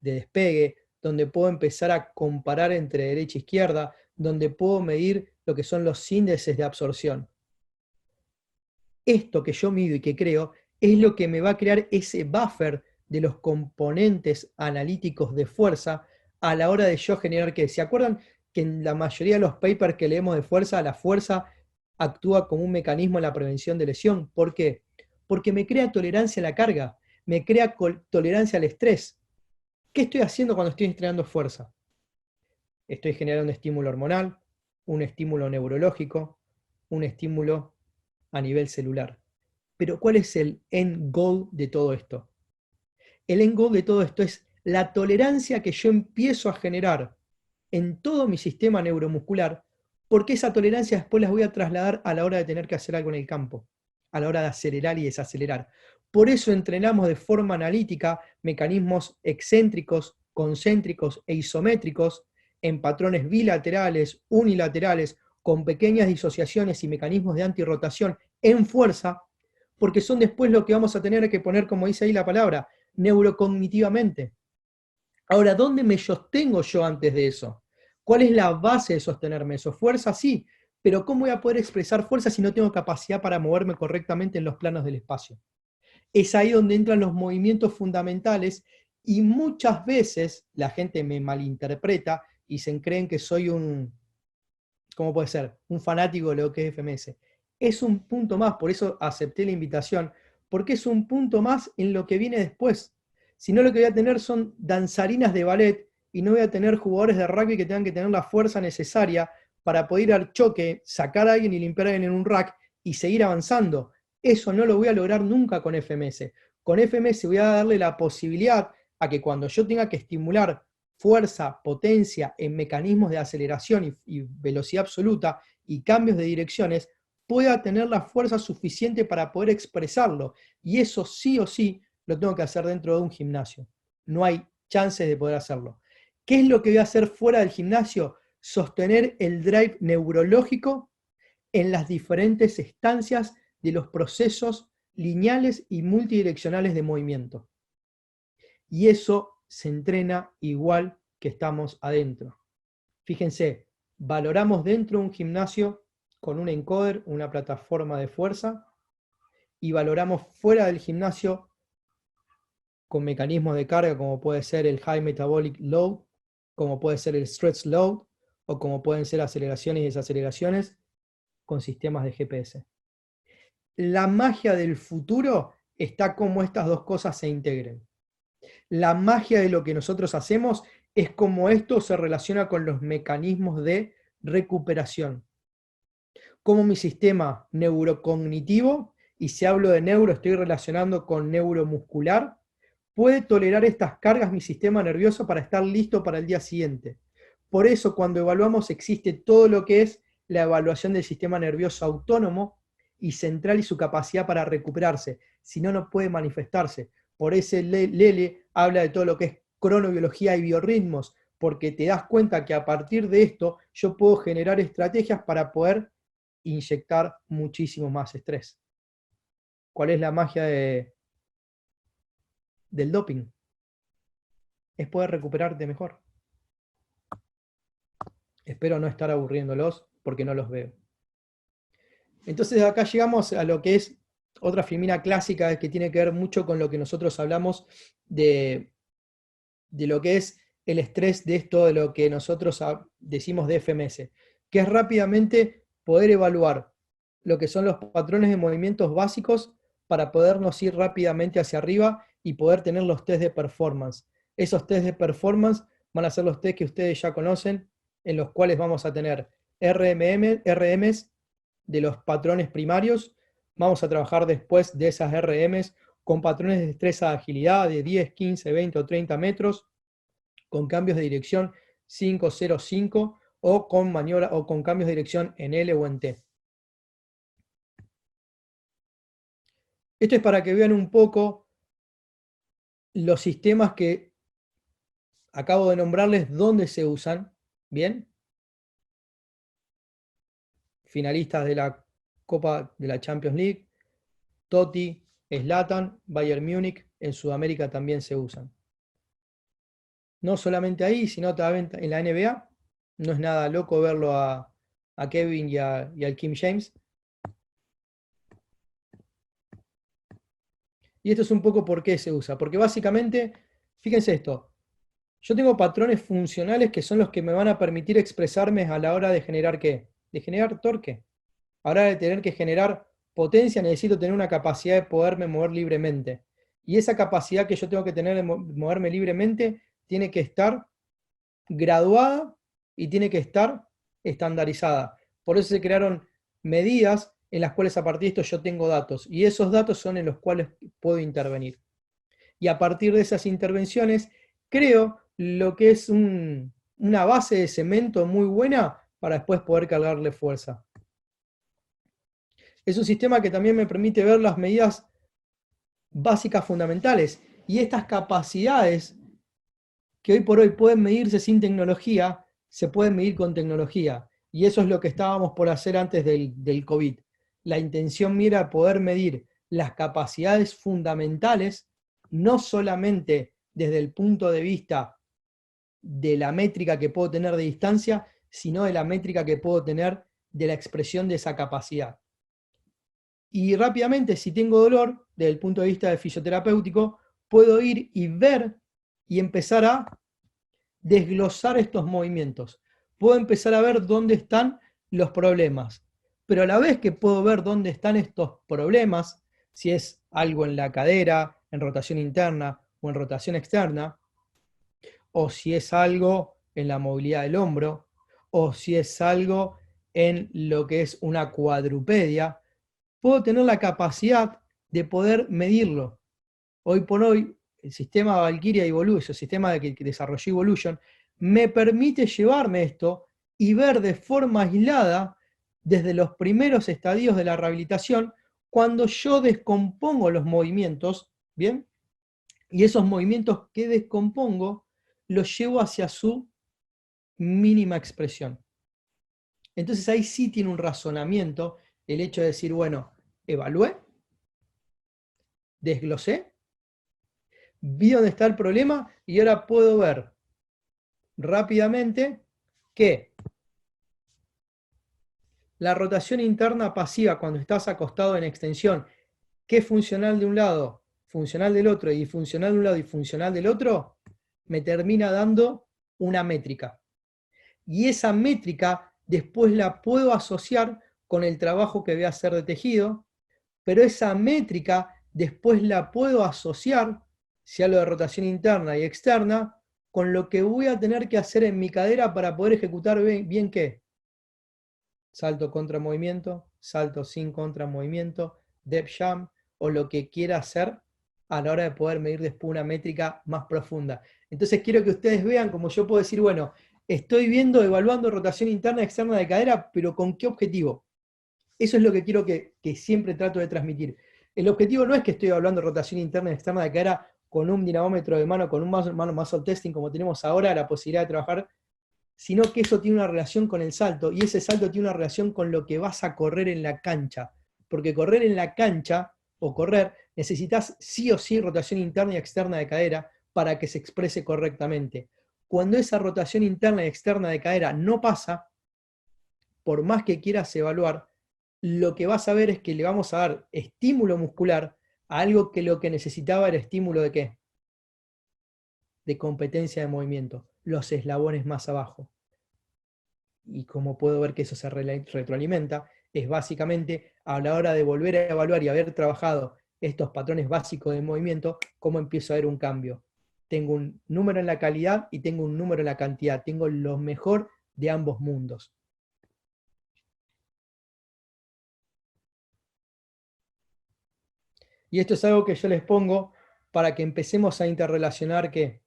[SPEAKER 2] de despegue, donde puedo empezar a comparar entre derecha e izquierda, donde puedo medir lo que son los índices de absorción. Esto que yo mido y que creo es lo que me va a crear ese buffer de los componentes analíticos de fuerza a la hora de yo generar que, ¿se acuerdan que en la mayoría de los papers que leemos de fuerza, la fuerza actúa como un mecanismo en la prevención de lesión? ¿Por qué? Porque me crea tolerancia a la carga, me crea tolerancia al estrés. ¿Qué estoy haciendo cuando estoy entrenando fuerza? Estoy generando un estímulo hormonal, un estímulo neurológico, un estímulo a nivel celular. Pero ¿cuál es el end goal de todo esto? El end goal de todo esto es la tolerancia que yo empiezo a generar en todo mi sistema neuromuscular, porque esa tolerancia después las voy a trasladar a la hora de tener que hacer algo en el campo, a la hora de acelerar y desacelerar. Por eso entrenamos de forma analítica mecanismos excéntricos, concéntricos e isométricos en patrones bilaterales, unilaterales, con pequeñas disociaciones y mecanismos de antirrotación en fuerza, porque son después lo que vamos a tener que poner, como dice ahí la palabra, neurocognitivamente. Ahora, ¿dónde me sostengo yo antes de eso? ¿Cuál es la base de sostenerme eso? Fuerza, sí, pero ¿cómo voy a poder expresar fuerza si no tengo capacidad para moverme correctamente en los planos del espacio? Es ahí donde entran los movimientos fundamentales y muchas veces la gente me malinterpreta y se creen que soy ¿cómo puede ser? Un fanático de lo que es FMS. Es un punto más, por eso acepté la invitación, porque es un punto más en lo que viene después. Si no, lo que voy a tener son danzarinas de ballet y no voy a tener jugadores de rugby que tengan que tener la fuerza necesaria para poder ir al choque, sacar a alguien y limpiar a alguien en un rack y seguir avanzando. Eso no lo voy a lograr nunca con FMS. Con FMS voy a darle la posibilidad a que cuando yo tenga que estimular fuerza, potencia en mecanismos de aceleración y velocidad absoluta y cambios de direcciones, pueda tener la fuerza suficiente para poder expresarlo. Y eso sí o sí lo tengo que hacer dentro de un gimnasio. No hay chances de poder hacerlo. ¿Qué es lo que voy a hacer fuera del gimnasio? Sostener el drive neurológico en las diferentes estancias de los procesos lineales y multidireccionales de movimiento. Y eso se entrena igual que estamos adentro. Fíjense, valoramos dentro de un gimnasio con un encoder, una plataforma de fuerza, y valoramos fuera del gimnasio con mecanismos de carga como puede ser el High Metabolic Load, como puede ser el Stretch Load, o como pueden ser aceleraciones y desaceleraciones con sistemas de GPS. La magia del futuro está como estas dos cosas se integren. La magia de lo que nosotros hacemos es cómo esto se relaciona con los mecanismos de recuperación. Cómo mi sistema neurocognitivo, y si hablo de neuro estoy relacionando con neuromuscular, puede tolerar estas cargas mi sistema nervioso para estar listo para el día siguiente. Por eso cuando evaluamos existe todo lo que es la evaluación del sistema nervioso autónomo y central y su capacidad para recuperarse. Si no, no puede manifestarse. Por ese Lele habla de todo lo que es cronobiología y biorritmos, porque te das cuenta que a partir de esto yo puedo generar estrategias para poder inyectar muchísimo más estrés. ¿Cuál es la magia del doping? Es poder recuperarte mejor. Espero no estar aburriéndolos porque no los veo. Entonces acá llegamos a lo que es otra filmina clásica que tiene que ver mucho con lo que nosotros hablamos de lo que es el estrés, de esto de lo que nosotros decimos de FMS, que es rápidamente poder evaluar lo que son los patrones de movimientos básicos para podernos ir rápidamente hacia arriba y poder tener los test de performance. Esos test de performance van a ser los test que ustedes ya conocen, en los cuales vamos a tener RMs de los patrones primarios. Vamos a trabajar después de esas RMs con patrones de destreza de agilidad de 10, 15, 20 o 30 metros, con cambios de dirección 5, 0, 5 o con maniobra o con cambios de dirección en L o en T. Esto es para que vean un poco los sistemas que acabo de nombrarles, dónde se usan, ¿bien? Finalistas de la Copa de la Champions League, Totti, Zlatan, Bayern Múnich, en Sudamérica también se usan. No solamente ahí, sino también en la NBA. No es nada loco verlo a Kevin y al Kim James. Y esto es un poco por qué se usa. Porque básicamente, fíjense esto, yo tengo patrones funcionales que son los que me van a permitir expresarme a la hora de generar ¿qué? De generar torque. A la hora de tener que generar potencia necesito tener una capacidad de poderme mover libremente. Y esa capacidad que yo tengo que tener de moverme libremente tiene que estar graduada y tiene que estar estandarizada. Por eso se crearon medidas en las cuales a partir de esto yo tengo datos, y esos datos son en los cuales puedo intervenir. Y a partir de esas intervenciones creo lo que es una base de cemento muy buena para después poder cargarle fuerza. Es un sistema que también me permite ver las medidas básicas fundamentales, y estas capacidades que hoy por hoy pueden medirse sin tecnología, se pueden medir con tecnología. Y eso es lo que estábamos por hacer antes del COVID. La intención mira a poder medir las capacidades fundamentales, no solamente desde el punto de vista de la métrica que puedo tener de distancia, sino de la métrica que puedo tener de la expresión de esa capacidad. Y rápidamente, si tengo dolor, desde el punto de vista de fisioterapéutico, puedo ir y ver y empezar a desglosar estos movimientos. Puedo empezar a ver dónde están los problemas. Pero a la vez que puedo ver dónde están estos problemas, si es algo en la cadera, en rotación interna o en rotación externa, o si es algo en la movilidad del hombro, o si es algo en lo que es una cuadrupedia, puedo tener la capacidad de poder medirlo. Hoy por hoy, el sistema Valkyria Evolution, el sistema que desarrolló Evolution, me permite llevarme esto y ver de forma aislada, desde los primeros estadios de la rehabilitación, cuando yo descompongo los movimientos, ¿bien? Y esos movimientos que descompongo los llevo hacia su mínima expresión. Entonces ahí sí tiene un razonamiento el hecho de decir, bueno, evalué, desglosé, vi dónde está el problema y ahora puedo ver rápidamente que la rotación interna pasiva cuando estás acostado en extensión, que es funcional de un lado, funcional del otro y disfuncional de un lado y funcional del otro, me termina dando una métrica. Y esa métrica después la puedo asociar con el trabajo que voy a hacer de tejido, pero esa métrica después la puedo asociar, si hablo de rotación interna y externa, con lo que voy a tener que hacer en mi cadera para poder ejecutar bien ¿qué? Salto contra movimiento, salto sin contra movimiento, depth jump, o lo que quiera hacer a la hora de poder medir después una métrica más profunda. Entonces quiero que ustedes vean como yo puedo decir, bueno, estoy viendo, evaluando rotación interna y externa de cadera, pero ¿con qué objetivo? Eso es lo que quiero que siempre trato de transmitir. El objetivo no es que estoy hablando de rotación interna y externa de cadera con un dinamómetro de mano, con un muscle testing como tenemos ahora, la posibilidad de trabajar, sino que eso tiene una relación con el salto, y ese salto tiene una relación con lo que vas a correr en la cancha. Porque correr en la cancha, o correr, necesitas sí o sí rotación interna y externa de cadera para que se exprese correctamente. Cuando esa rotación interna y externa de cadera no pasa, por más que quieras evaluar, lo que vas a ver es que le vamos a dar estímulo muscular a algo que lo que necesitaba era estímulo de ¿qué? De competencia de movimiento, los eslabones más abajo. Y como puedo ver que eso se retroalimenta, es básicamente a la hora de volver a evaluar y haber trabajado estos patrones básicos de movimiento, cómo empiezo a ver un cambio. Tengo un número en la calidad y tengo un número en la cantidad. Tengo lo mejor de ambos mundos. Y esto es algo que yo les pongo para que empecemos a interrelacionar que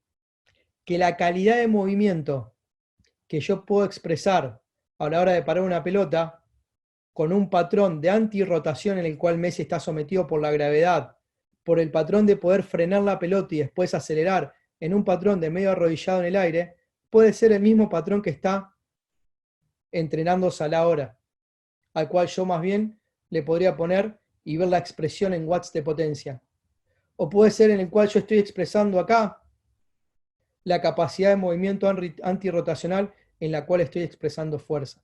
[SPEAKER 2] la calidad de movimiento que yo puedo expresar a la hora de parar una pelota con un patrón de antirrotación en el cual Messi está sometido por la gravedad, por el patrón de poder frenar la pelota y después acelerar en un patrón de medio arrodillado en el aire, puede ser el mismo patrón que está entrenándose a la hora, al cual yo más bien le podría poner y ver la expresión en watts de potencia. O puede ser en el cual yo estoy expresando acá la capacidad de movimiento antirrotacional en la cual estoy expresando fuerza.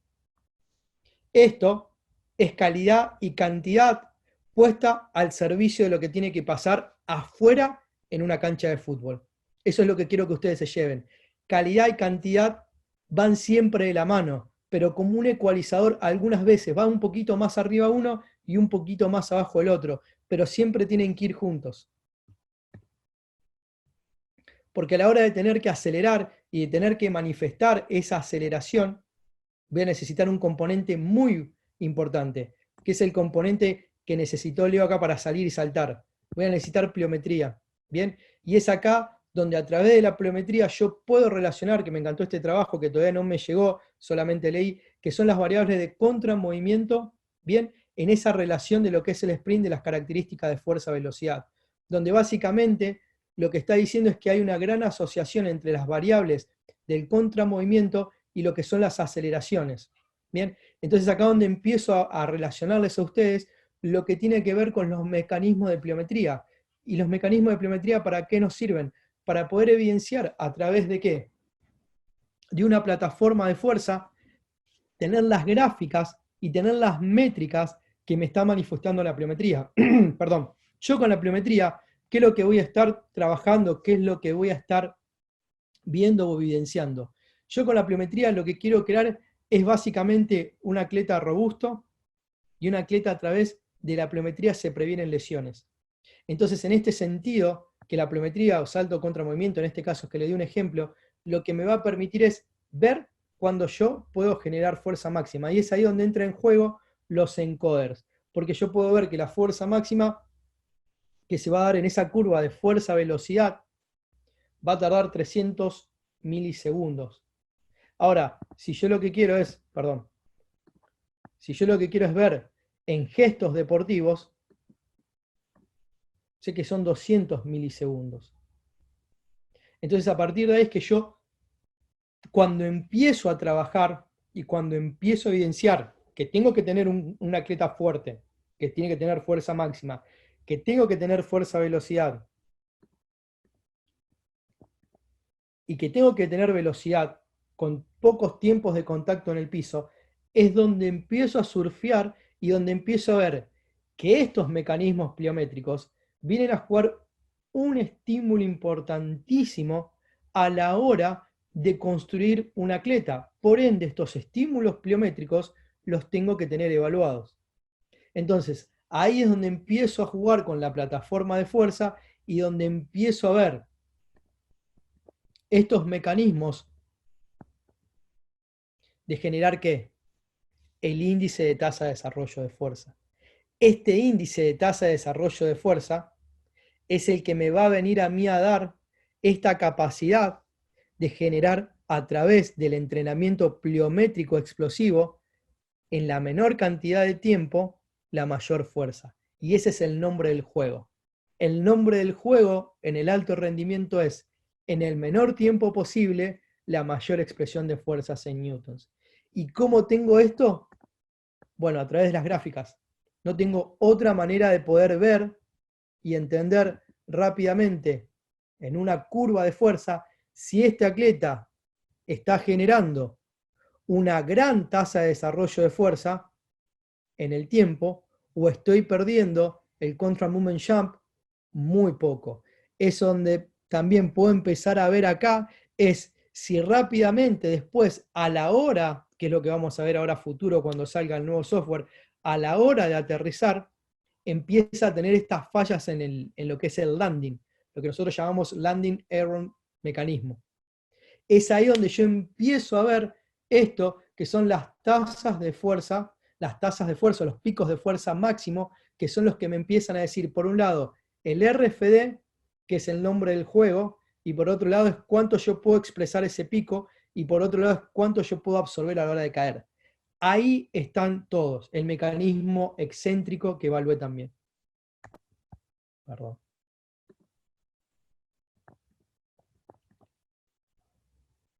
[SPEAKER 2] Esto es calidad y cantidad puesta al servicio de lo que tiene que pasar afuera en una cancha de fútbol. Eso es lo que quiero que ustedes se lleven. Calidad y cantidad van siempre de la mano, pero como un ecualizador algunas veces va un poquito más arriba uno y un poquito más abajo el otro, pero siempre tienen que ir juntos. Porque a la hora de tener que acelerar y de tener que manifestar esa aceleración, voy a necesitar un componente muy importante, que es el componente que necesitó Leo acá para salir y saltar. Voy a necesitar pliometría, ¿bien? Y es acá donde a través de la pliometría yo puedo relacionar, que me encantó este trabajo, que todavía no me llegó, solamente leí, que son las variables de contramovimiento, ¿bien? En esa relación de lo que es el sprint de las características de fuerza-velocidad, donde básicamente lo que está diciendo es que hay una gran asociación entre las variables del contramovimiento y lo que son las aceleraciones. Bien, entonces acá donde empiezo a relacionarles a ustedes lo que tiene que ver con los mecanismos de pliometría. ¿Y los mecanismos de pliometría para qué nos sirven? Para poder evidenciar a través de qué? De una plataforma de fuerza, tener las gráficas y tener las métricas que me está manifestando la pliometría. Perdón, yo con la pliometría, ¿qué es lo que voy a estar trabajando? ¿Qué es lo que voy a estar viendo o evidenciando? Yo con la pliometría lo que quiero crear es básicamente un atleta robusto, y un atleta a través de la pliometría se previenen lesiones. Entonces, en este sentido, que la pliometría o salto contra movimiento, en este caso que le di un ejemplo, lo que me va a permitir es ver cuando yo puedo generar fuerza máxima. Y es ahí donde entra en juego los encoders. Porque yo puedo ver que la fuerza máxima que se va a dar en esa curva de fuerza-velocidad va a tardar 300 milisegundos. Ahora, si yo lo que quiero es, si yo lo que quiero es ver en gestos deportivos, sé que son 200 milisegundos. Entonces, a partir de ahí es que yo, cuando empiezo a trabajar y cuando empiezo a evidenciar que tengo que tener un atleta fuerte, que tiene que tener fuerza máxima, que tengo que tener fuerza-velocidad, y que tengo que tener velocidad con pocos tiempos de contacto en el piso, es donde empiezo a surfear y donde empiezo a ver que estos mecanismos pliométricos vienen a jugar un estímulo importantísimo a la hora de construir un atleta. Por ende, estos estímulos pliométricos los tengo que tener evaluados. Entonces, ahí es donde empiezo a jugar con la plataforma de fuerza y donde empiezo a ver estos mecanismos de generar ¿qué? El índice de tasa de desarrollo de fuerza. Este índice de tasa de desarrollo de fuerza es el que me va a venir a mí a dar esta capacidad de generar a través del entrenamiento pliométrico explosivo en la menor cantidad de tiempo la mayor fuerza. Y ese es el nombre del juego. El nombre del juego en el alto rendimiento es, en el menor tiempo posible, la mayor expresión de fuerzas en newtons. ¿Y cómo tengo esto? Bueno, a través de las gráficas. No tengo otra manera de poder ver y entender rápidamente en una curva de fuerza si este atleta está generando una gran tasa de desarrollo de fuerza en el tiempo o estoy perdiendo el contra movement jump muy poco. Es donde también puedo empezar a ver acá es si rápidamente después, a la hora, que es lo que vamos a ver ahora futuro cuando salga el nuevo software, a la hora de aterrizar, empieza a tener estas fallas en lo que es el landing, lo que nosotros llamamos landing error mecanismo. Es ahí donde yo empiezo a ver esto, que son las tasas de fuerza, los picos de fuerza máximo, que son los que me empiezan a decir, por un lado, el RFD, que es el nombre del juego, y por otro lado es cuánto yo puedo expresar ese pico, y por otro lado es cuánto yo puedo absorber a la hora de caer. Ahí están todos, el mecanismo excéntrico que evalué también. Perdón.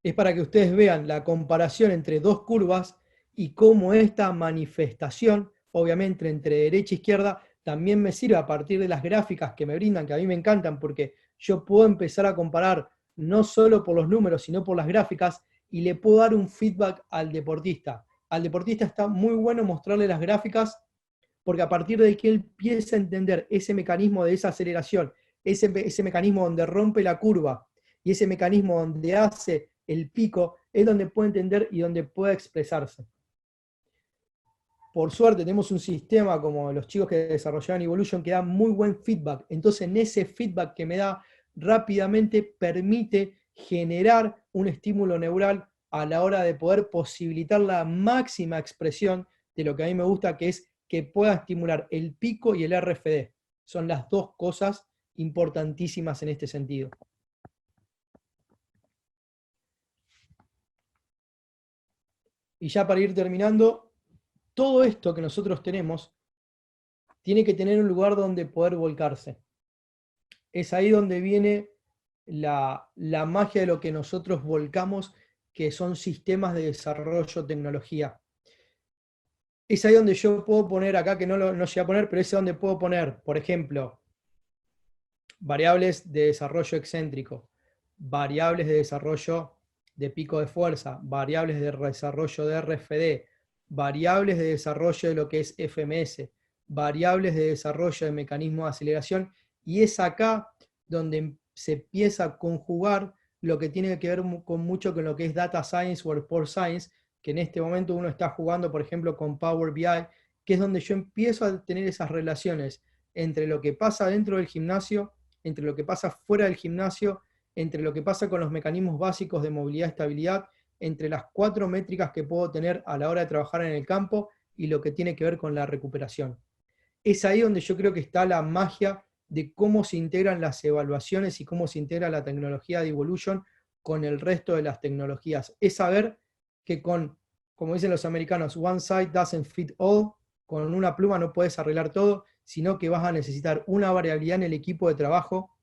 [SPEAKER 2] Es para que ustedes vean la comparación entre dos curvas y cómo esta manifestación, obviamente entre derecha e izquierda, también me sirve a partir de las gráficas que me brindan, que a mí me encantan, porque yo puedo empezar a comparar no solo por los números, sino por las gráficas, y le puedo dar un feedback al deportista. Al deportista está muy bueno mostrarle las gráficas, porque a partir de que él empieza a entender ese mecanismo de esa aceleración, ese mecanismo donde rompe la curva, y ese mecanismo donde hace el pico, es donde puede entender y donde puede expresarse. Por suerte tenemos un sistema como los chicos que desarrollaron Evolution que da muy buen feedback. Entonces en ese feedback que me da rápidamente permite generar un estímulo neural a la hora de poder posibilitar la máxima expresión de lo que a mí me gusta, que es que pueda estimular el pico y el RFD. Son las dos cosas importantísimas en este sentido. Y ya para ir terminando, todo esto que nosotros tenemos tiene que tener un lugar donde poder volcarse. Es ahí donde viene la magia de lo que nosotros volcamos, que son sistemas de desarrollo tecnología. Es ahí donde yo puedo poner, acá que no llegué a poner, pero es donde puedo poner, por ejemplo, variables de desarrollo excéntrico, variables de desarrollo de pico de fuerza, variables de desarrollo de RFD, variables de desarrollo de lo que es FMS, variables de desarrollo de mecanismo de aceleración, y es acá donde se empieza a conjugar lo que tiene que ver con mucho con lo que es Data Science o Sport Science, que en este momento uno está jugando, por ejemplo, con Power BI, que es donde yo empiezo a tener esas relaciones entre lo que pasa dentro del gimnasio, entre lo que pasa fuera del gimnasio, entre lo que pasa con los mecanismos básicos de movilidad y estabilidad, entre las 4 métricas que puedo tener a la hora de trabajar en el campo y lo que tiene que ver con la recuperación. Es ahí donde yo creo que está la magia de cómo se integran las evaluaciones y cómo se integra la tecnología de Evolution con el resto de las tecnologías. Es saber que con, como dicen los americanos, one size doesn't fit all, con una pluma no puedes arreglar todo, sino que vas a necesitar una variabilidad en el equipo de trabajo,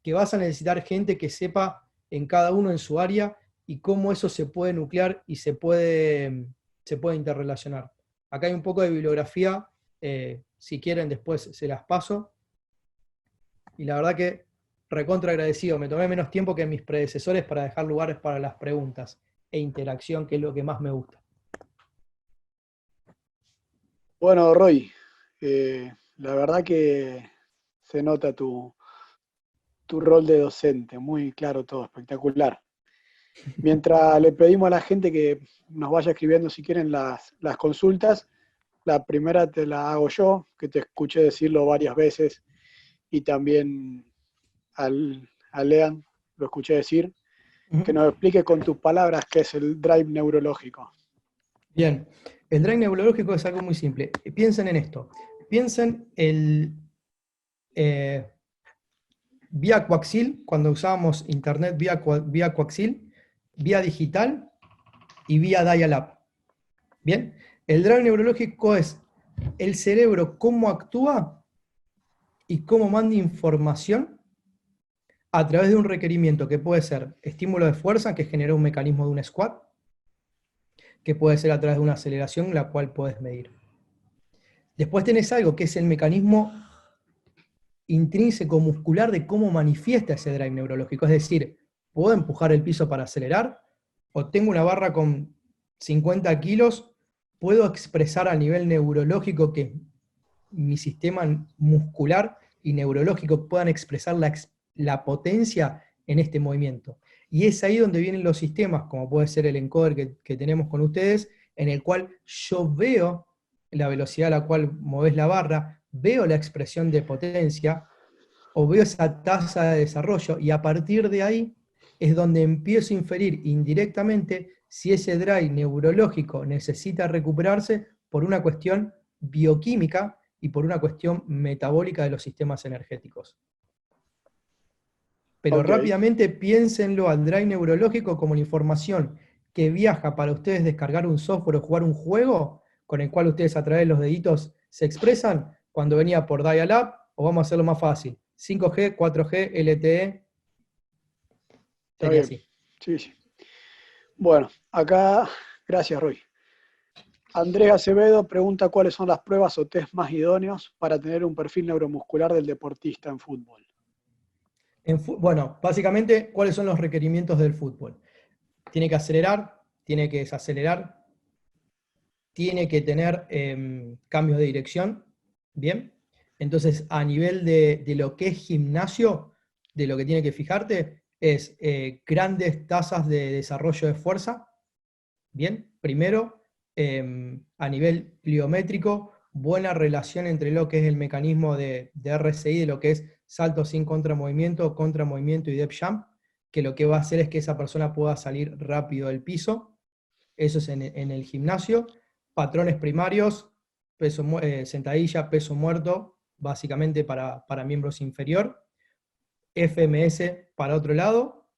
[SPEAKER 2] que vas a necesitar gente que sepa en cada uno en su área y cómo eso se puede nuclear y se puede interrelacionar. Acá hay un poco de bibliografía, si quieren después se las paso. Y la verdad que recontra agradecido, me tomé menos tiempo que mis predecesores para dejar lugares para las preguntas e interacción, que es lo que más me gusta.
[SPEAKER 1] Bueno, Roy, la verdad que se nota tu rol de docente, muy claro todo, espectacular. Mientras le pedimos a la gente que nos vaya escribiendo si quieren las consultas, la primera te la hago yo, que te escuché decirlo varias veces, y también a Lean lo escuché decir, que nos explique con tus palabras qué es el drive neurológico.
[SPEAKER 2] Bien, el drive neurológico es algo muy simple. Piensen en esto. Piensen vía coaxil, cuando usábamos internet vía coaxil, vía digital y vía dial-up. Bien, el drive neurológico es el cerebro, cómo actúa y cómo manda información a través de un requerimiento que puede ser estímulo de fuerza, que genera un mecanismo de un squat, que puede ser a través de una aceleración, la cual puedes medir. Después tenés algo que es el mecanismo intrínseco muscular de cómo manifiesta ese drive neurológico. Es decir, ¿puedo empujar el piso para acelerar? ¿O tengo una barra con 50 kilos? ¿Puedo expresar a nivel neurológico que mi sistema muscular y neurológico puedan expresar la potencia en este movimiento? Y es ahí donde vienen los sistemas, como puede ser el encoder que tenemos con ustedes, en el cual yo veo la velocidad a la cual movés la barra, veo la expresión de potencia, o veo esa tasa de desarrollo, y a partir de ahí es donde empiezo a inferir indirectamente si ese drive neurológico necesita recuperarse por una cuestión bioquímica y por una cuestión metabólica de los sistemas energéticos. Pero
[SPEAKER 1] Ok,
[SPEAKER 2] rápidamente piénsenlo al drive neurológico como la información que viaja para ustedes descargar un software o jugar un juego con el cual ustedes a través de los deditos se expresan cuando venía por dial-up, o vamos a hacerlo más fácil, 5G, 4G, LTE,
[SPEAKER 1] está
[SPEAKER 2] sería
[SPEAKER 1] bien.
[SPEAKER 2] así.
[SPEAKER 1] Sí, sí. Bueno, acá, gracias, Roy. Andrés Acevedo pregunta cuáles son las pruebas o test más idóneos para tener un perfil neuromuscular del deportista en fútbol.
[SPEAKER 2] Bueno, básicamente, ¿cuáles son los requerimientos del fútbol? Tiene que acelerar, tiene que desacelerar, tiene que tener cambios de dirección, ¿bien? Entonces, a nivel de lo que es gimnasio, de lo que tiene que fijarte, es grandes tasas de desarrollo de fuerza, ¿bien? Primero, a nivel pliométrico, buena relación entre lo que es el mecanismo de RSI, de lo que es salto sin contramovimiento y depth jump, que lo que va a hacer es que esa persona pueda salir rápido del piso. Eso es en el gimnasio. Patrones primarios, sentadilla, peso muerto, básicamente para miembros inferior. FMS para otro lado,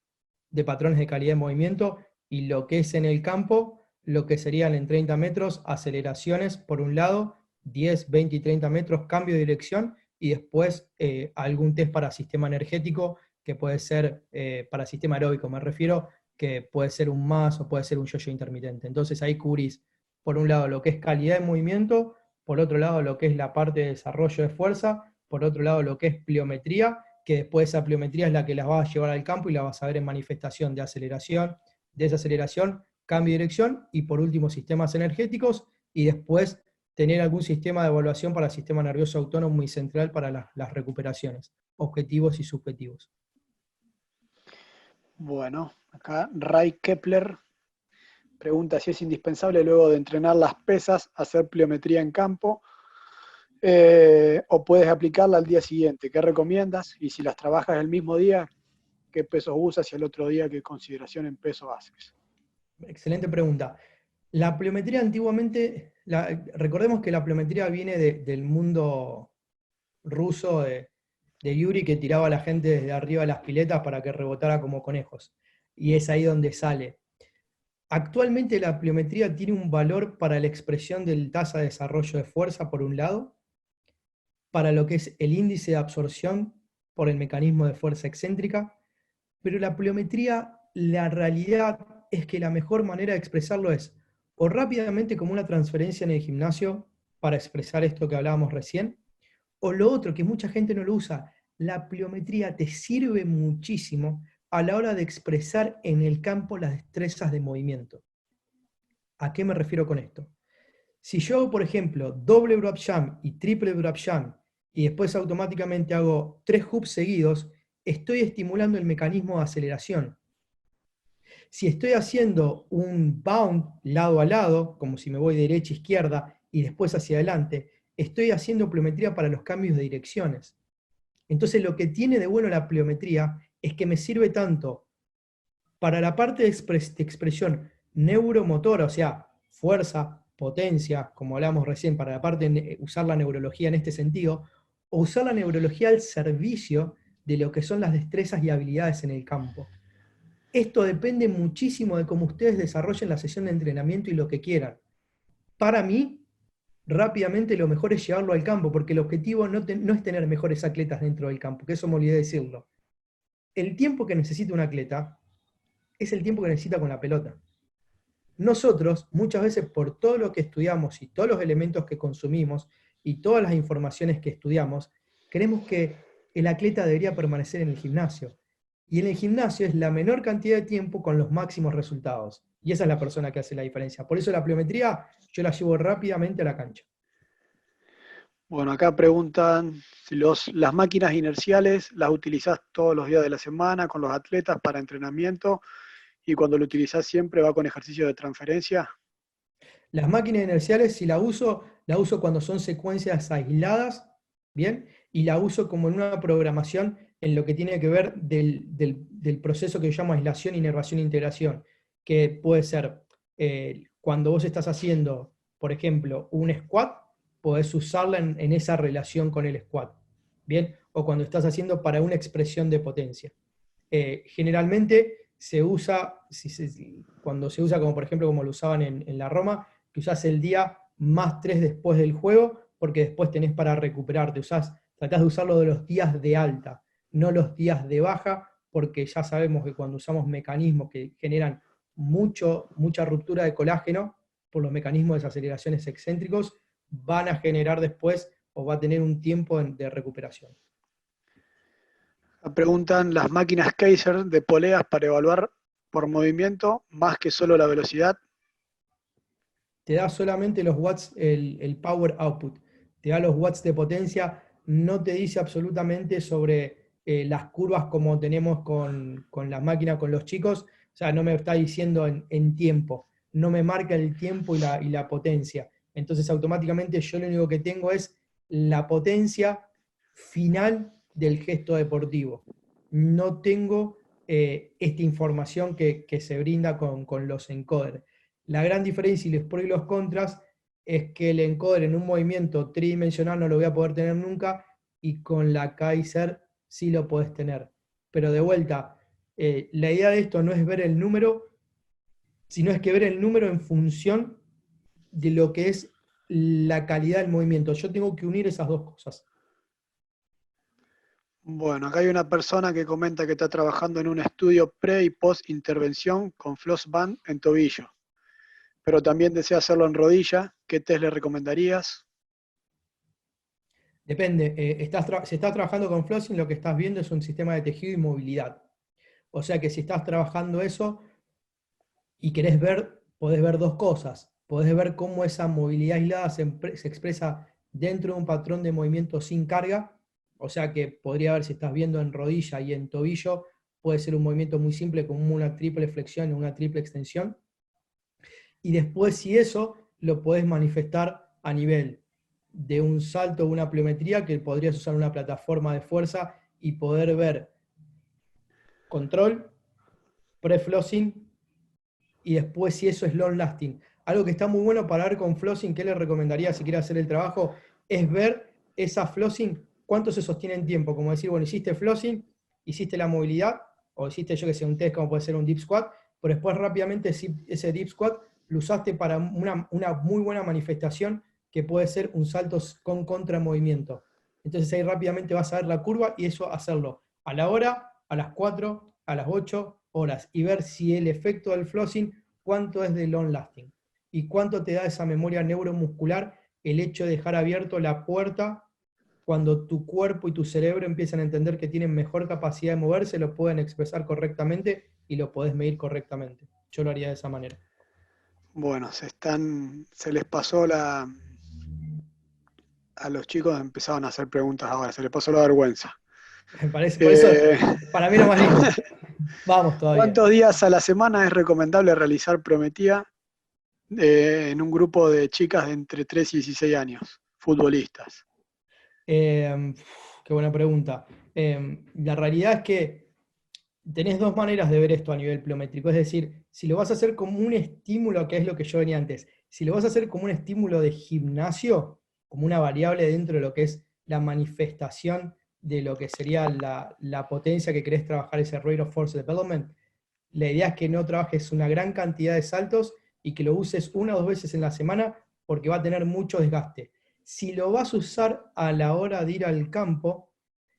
[SPEAKER 2] de patrones de calidad de movimiento, y lo que es en el campo, lo que serían en 30 metros, aceleraciones por un lado, 10, 20 y 30 metros, cambio de dirección, y después algún test para sistema energético, que puede ser para sistema aeróbico, me refiero, que puede ser un MAS o puede ser un yo-yo intermitente. Entonces ahí cubrís, por un lado, lo que es calidad de movimiento, por otro lado, lo que es la parte de desarrollo de fuerza, por otro lado, lo que es pliometría, que después esa pliometría es la que las va a llevar al campo y la vas a ver en manifestación de aceleración, desaceleración, cambio de dirección, y por último sistemas energéticos, y después tener algún sistema de evaluación para el sistema nervioso autónomo y central para las recuperaciones, objetivos y subjetivos.
[SPEAKER 1] Bueno, acá Ray Kepler pregunta si es indispensable luego de entrenar las pesas hacer pliometría en campo o puedes aplicarla al día siguiente. ¿Qué recomiendas? Y si las trabajas el mismo día, ¿qué pesos usas y el otro día qué consideración en peso haces?
[SPEAKER 2] Excelente pregunta. La pliometría antiguamente, recordemos que la pliometría viene del mundo ruso de Yuri, que tiraba a la gente desde arriba de las piletas para que rebotara como conejos. Y es ahí donde sale. Actualmente la pliometría tiene un valor para la expresión del tasa de desarrollo de fuerza, por un lado, para lo que es el índice de absorción por el mecanismo de fuerza excéntrica, pero la pliometría, la realidad es que la mejor manera de expresarlo es o rápidamente como una transferencia en el gimnasio para expresar esto que hablábamos recién, o lo otro que mucha gente no lo usa, la pliometría te sirve muchísimo a la hora de expresar en el campo las destrezas de movimiento. ¿A qué me refiero con esto? Si yo hago, por ejemplo, doble drop jump y triple drop jump, y después automáticamente hago 3 hoops seguidos, estoy estimulando el mecanismo de aceleración. Si estoy haciendo un bound lado a lado, como si me voy derecha a izquierda y después hacia adelante, estoy haciendo pliometría para los cambios de direcciones. Entonces lo que tiene de bueno la pliometría es que me sirve tanto para la parte de expresión neuromotora, o sea, fuerza, potencia, como hablamos recién, para la parte de usar la neurología en este sentido, o usar la neurología al servicio de lo que son las destrezas y habilidades en el campo. Esto depende muchísimo de cómo ustedes desarrollen la sesión de entrenamiento y lo que quieran. Para mí, rápidamente lo mejor es llevarlo al campo, porque el objetivo no es tener mejores atletas dentro del campo, que eso me olvidé de decirlo. El tiempo que necesita un atleta es el tiempo que necesita con la pelota. Nosotros, muchas veces, por todo lo que estudiamos y todos los elementos que consumimos y todas las informaciones que estudiamos, creemos que el atleta debería permanecer en el gimnasio. Y en el gimnasio es la menor cantidad de tiempo con los máximos resultados. Y esa es la persona que hace la diferencia. Por eso la pliometría yo la llevo rápidamente a la cancha.
[SPEAKER 1] Bueno, acá preguntan si las máquinas inerciales las utilizás todos los días de la semana con los atletas para entrenamiento y cuando lo utilizás siempre va con ejercicio de transferencia.
[SPEAKER 2] Las máquinas inerciales, si la uso cuando son secuencias aisladas, ¿bien? Y la uso como en una programación en lo que tiene que ver del proceso que yo llamo aislación, inervación e integración, que puede ser cuando vos estás haciendo, por ejemplo, un squat, podés usarla en esa relación con el squat, ¿bien? O cuando estás haciendo para una expresión de potencia. Generalmente se usa, cuando se usa como por ejemplo como lo usaban en la Roma, que usás el día más 3 después del juego, porque después tenés para recuperarte, tratás de usarlo de los días de alta, no los días de baja, porque ya sabemos que cuando usamos mecanismos que generan mucha ruptura de colágeno, por los mecanismos de desaceleraciones excéntricos, van a generar después o va a tener un tiempo de recuperación.
[SPEAKER 1] Preguntan las máquinas Kaiser de poleas para evaluar por movimiento más que solo la velocidad.
[SPEAKER 2] Te da solamente los watts, el power output, te da los watts de potencia, no te dice absolutamente sobre las curvas como tenemos con la máquina, con los chicos, o sea, no me está diciendo en tiempo, no me marca el tiempo y la potencia. Entonces automáticamente yo lo único que tengo es la potencia final del gesto deportivo. No tengo esta información que se brinda con los encoders. La gran diferencia y los pros y los contras es que el encoder en un movimiento tridimensional no lo voy a poder tener nunca y con la Kaiser sí lo podés tener. Pero de vuelta, la idea de esto no es ver el número, sino es que ver el número en función de lo que es la calidad del movimiento. Yo tengo que unir esas dos cosas.
[SPEAKER 1] Bueno, acá hay una persona que comenta que está trabajando en un estudio pre y post intervención con floss band en tobillo, pero también desea hacerlo en rodilla. ¿Qué test le recomendarías?
[SPEAKER 2] Depende, si estás trabajando con flossing, lo que estás viendo es un sistema de tejido y movilidad. O sea que si estás trabajando eso y querés ver, podés ver dos cosas. Podés ver cómo esa movilidad aislada se expresa dentro de un patrón de movimiento sin carga. O sea que podría ver si estás viendo en rodilla y en tobillo, puede ser un movimiento muy simple como una triple flexión o una triple extensión. Y después si eso lo podés manifestar a nivel de un salto o una pliometría, que podrías usar una plataforma de fuerza y poder ver control, pre-flossing, y después si eso es long lasting. Algo que está muy bueno para ver con flossing, que le recomendaría si quiere hacer el trabajo, es ver esa flossing, cuánto se sostiene en tiempo. Como decir, bueno, hiciste flossing, hiciste la movilidad, o hiciste, yo que sé, un test como puede ser un deep squat, pero después rápidamente ese deep squat lo usaste para una muy buena manifestación que puede ser un salto con contramovimiento. Entonces ahí rápidamente vas a ver la curva y eso hacerlo a la hora, a las 4, a las 8 horas y ver si el efecto del flossing, cuánto es de long lasting y cuánto te da esa memoria neuromuscular el hecho de dejar abierto la puerta cuando tu cuerpo y tu cerebro empiezan a entender que tienen mejor capacidad de moverse, lo pueden expresar correctamente y lo podés medir correctamente. Yo lo haría de esa manera.
[SPEAKER 1] Bueno, se les pasó a los chicos empezaron a hacer preguntas ahora, se les pasó la vergüenza.
[SPEAKER 2] Me parece, por eso,
[SPEAKER 1] Eh,
[SPEAKER 2] para mí lo más lindo. Vamos todavía.
[SPEAKER 1] ¿Cuántos días a la semana es recomendable realizar pliometría en un grupo de chicas de entre 3 y 16 años, futbolistas?
[SPEAKER 2] Eh, Qué buena pregunta. La realidad es que tenés dos maneras de ver esto a nivel pliométrico. Es decir, si lo vas a hacer como un estímulo, que es lo que yo venía antes, si lo vas a hacer como un estímulo de gimnasio, como una variable dentro de lo que es la manifestación de lo que sería la potencia que querés trabajar, ese rate of force development, la idea es que no trabajes una gran cantidad de saltos y que lo uses una o dos veces en la semana porque va a tener mucho desgaste. Si lo vas a usar a la hora de ir al campo,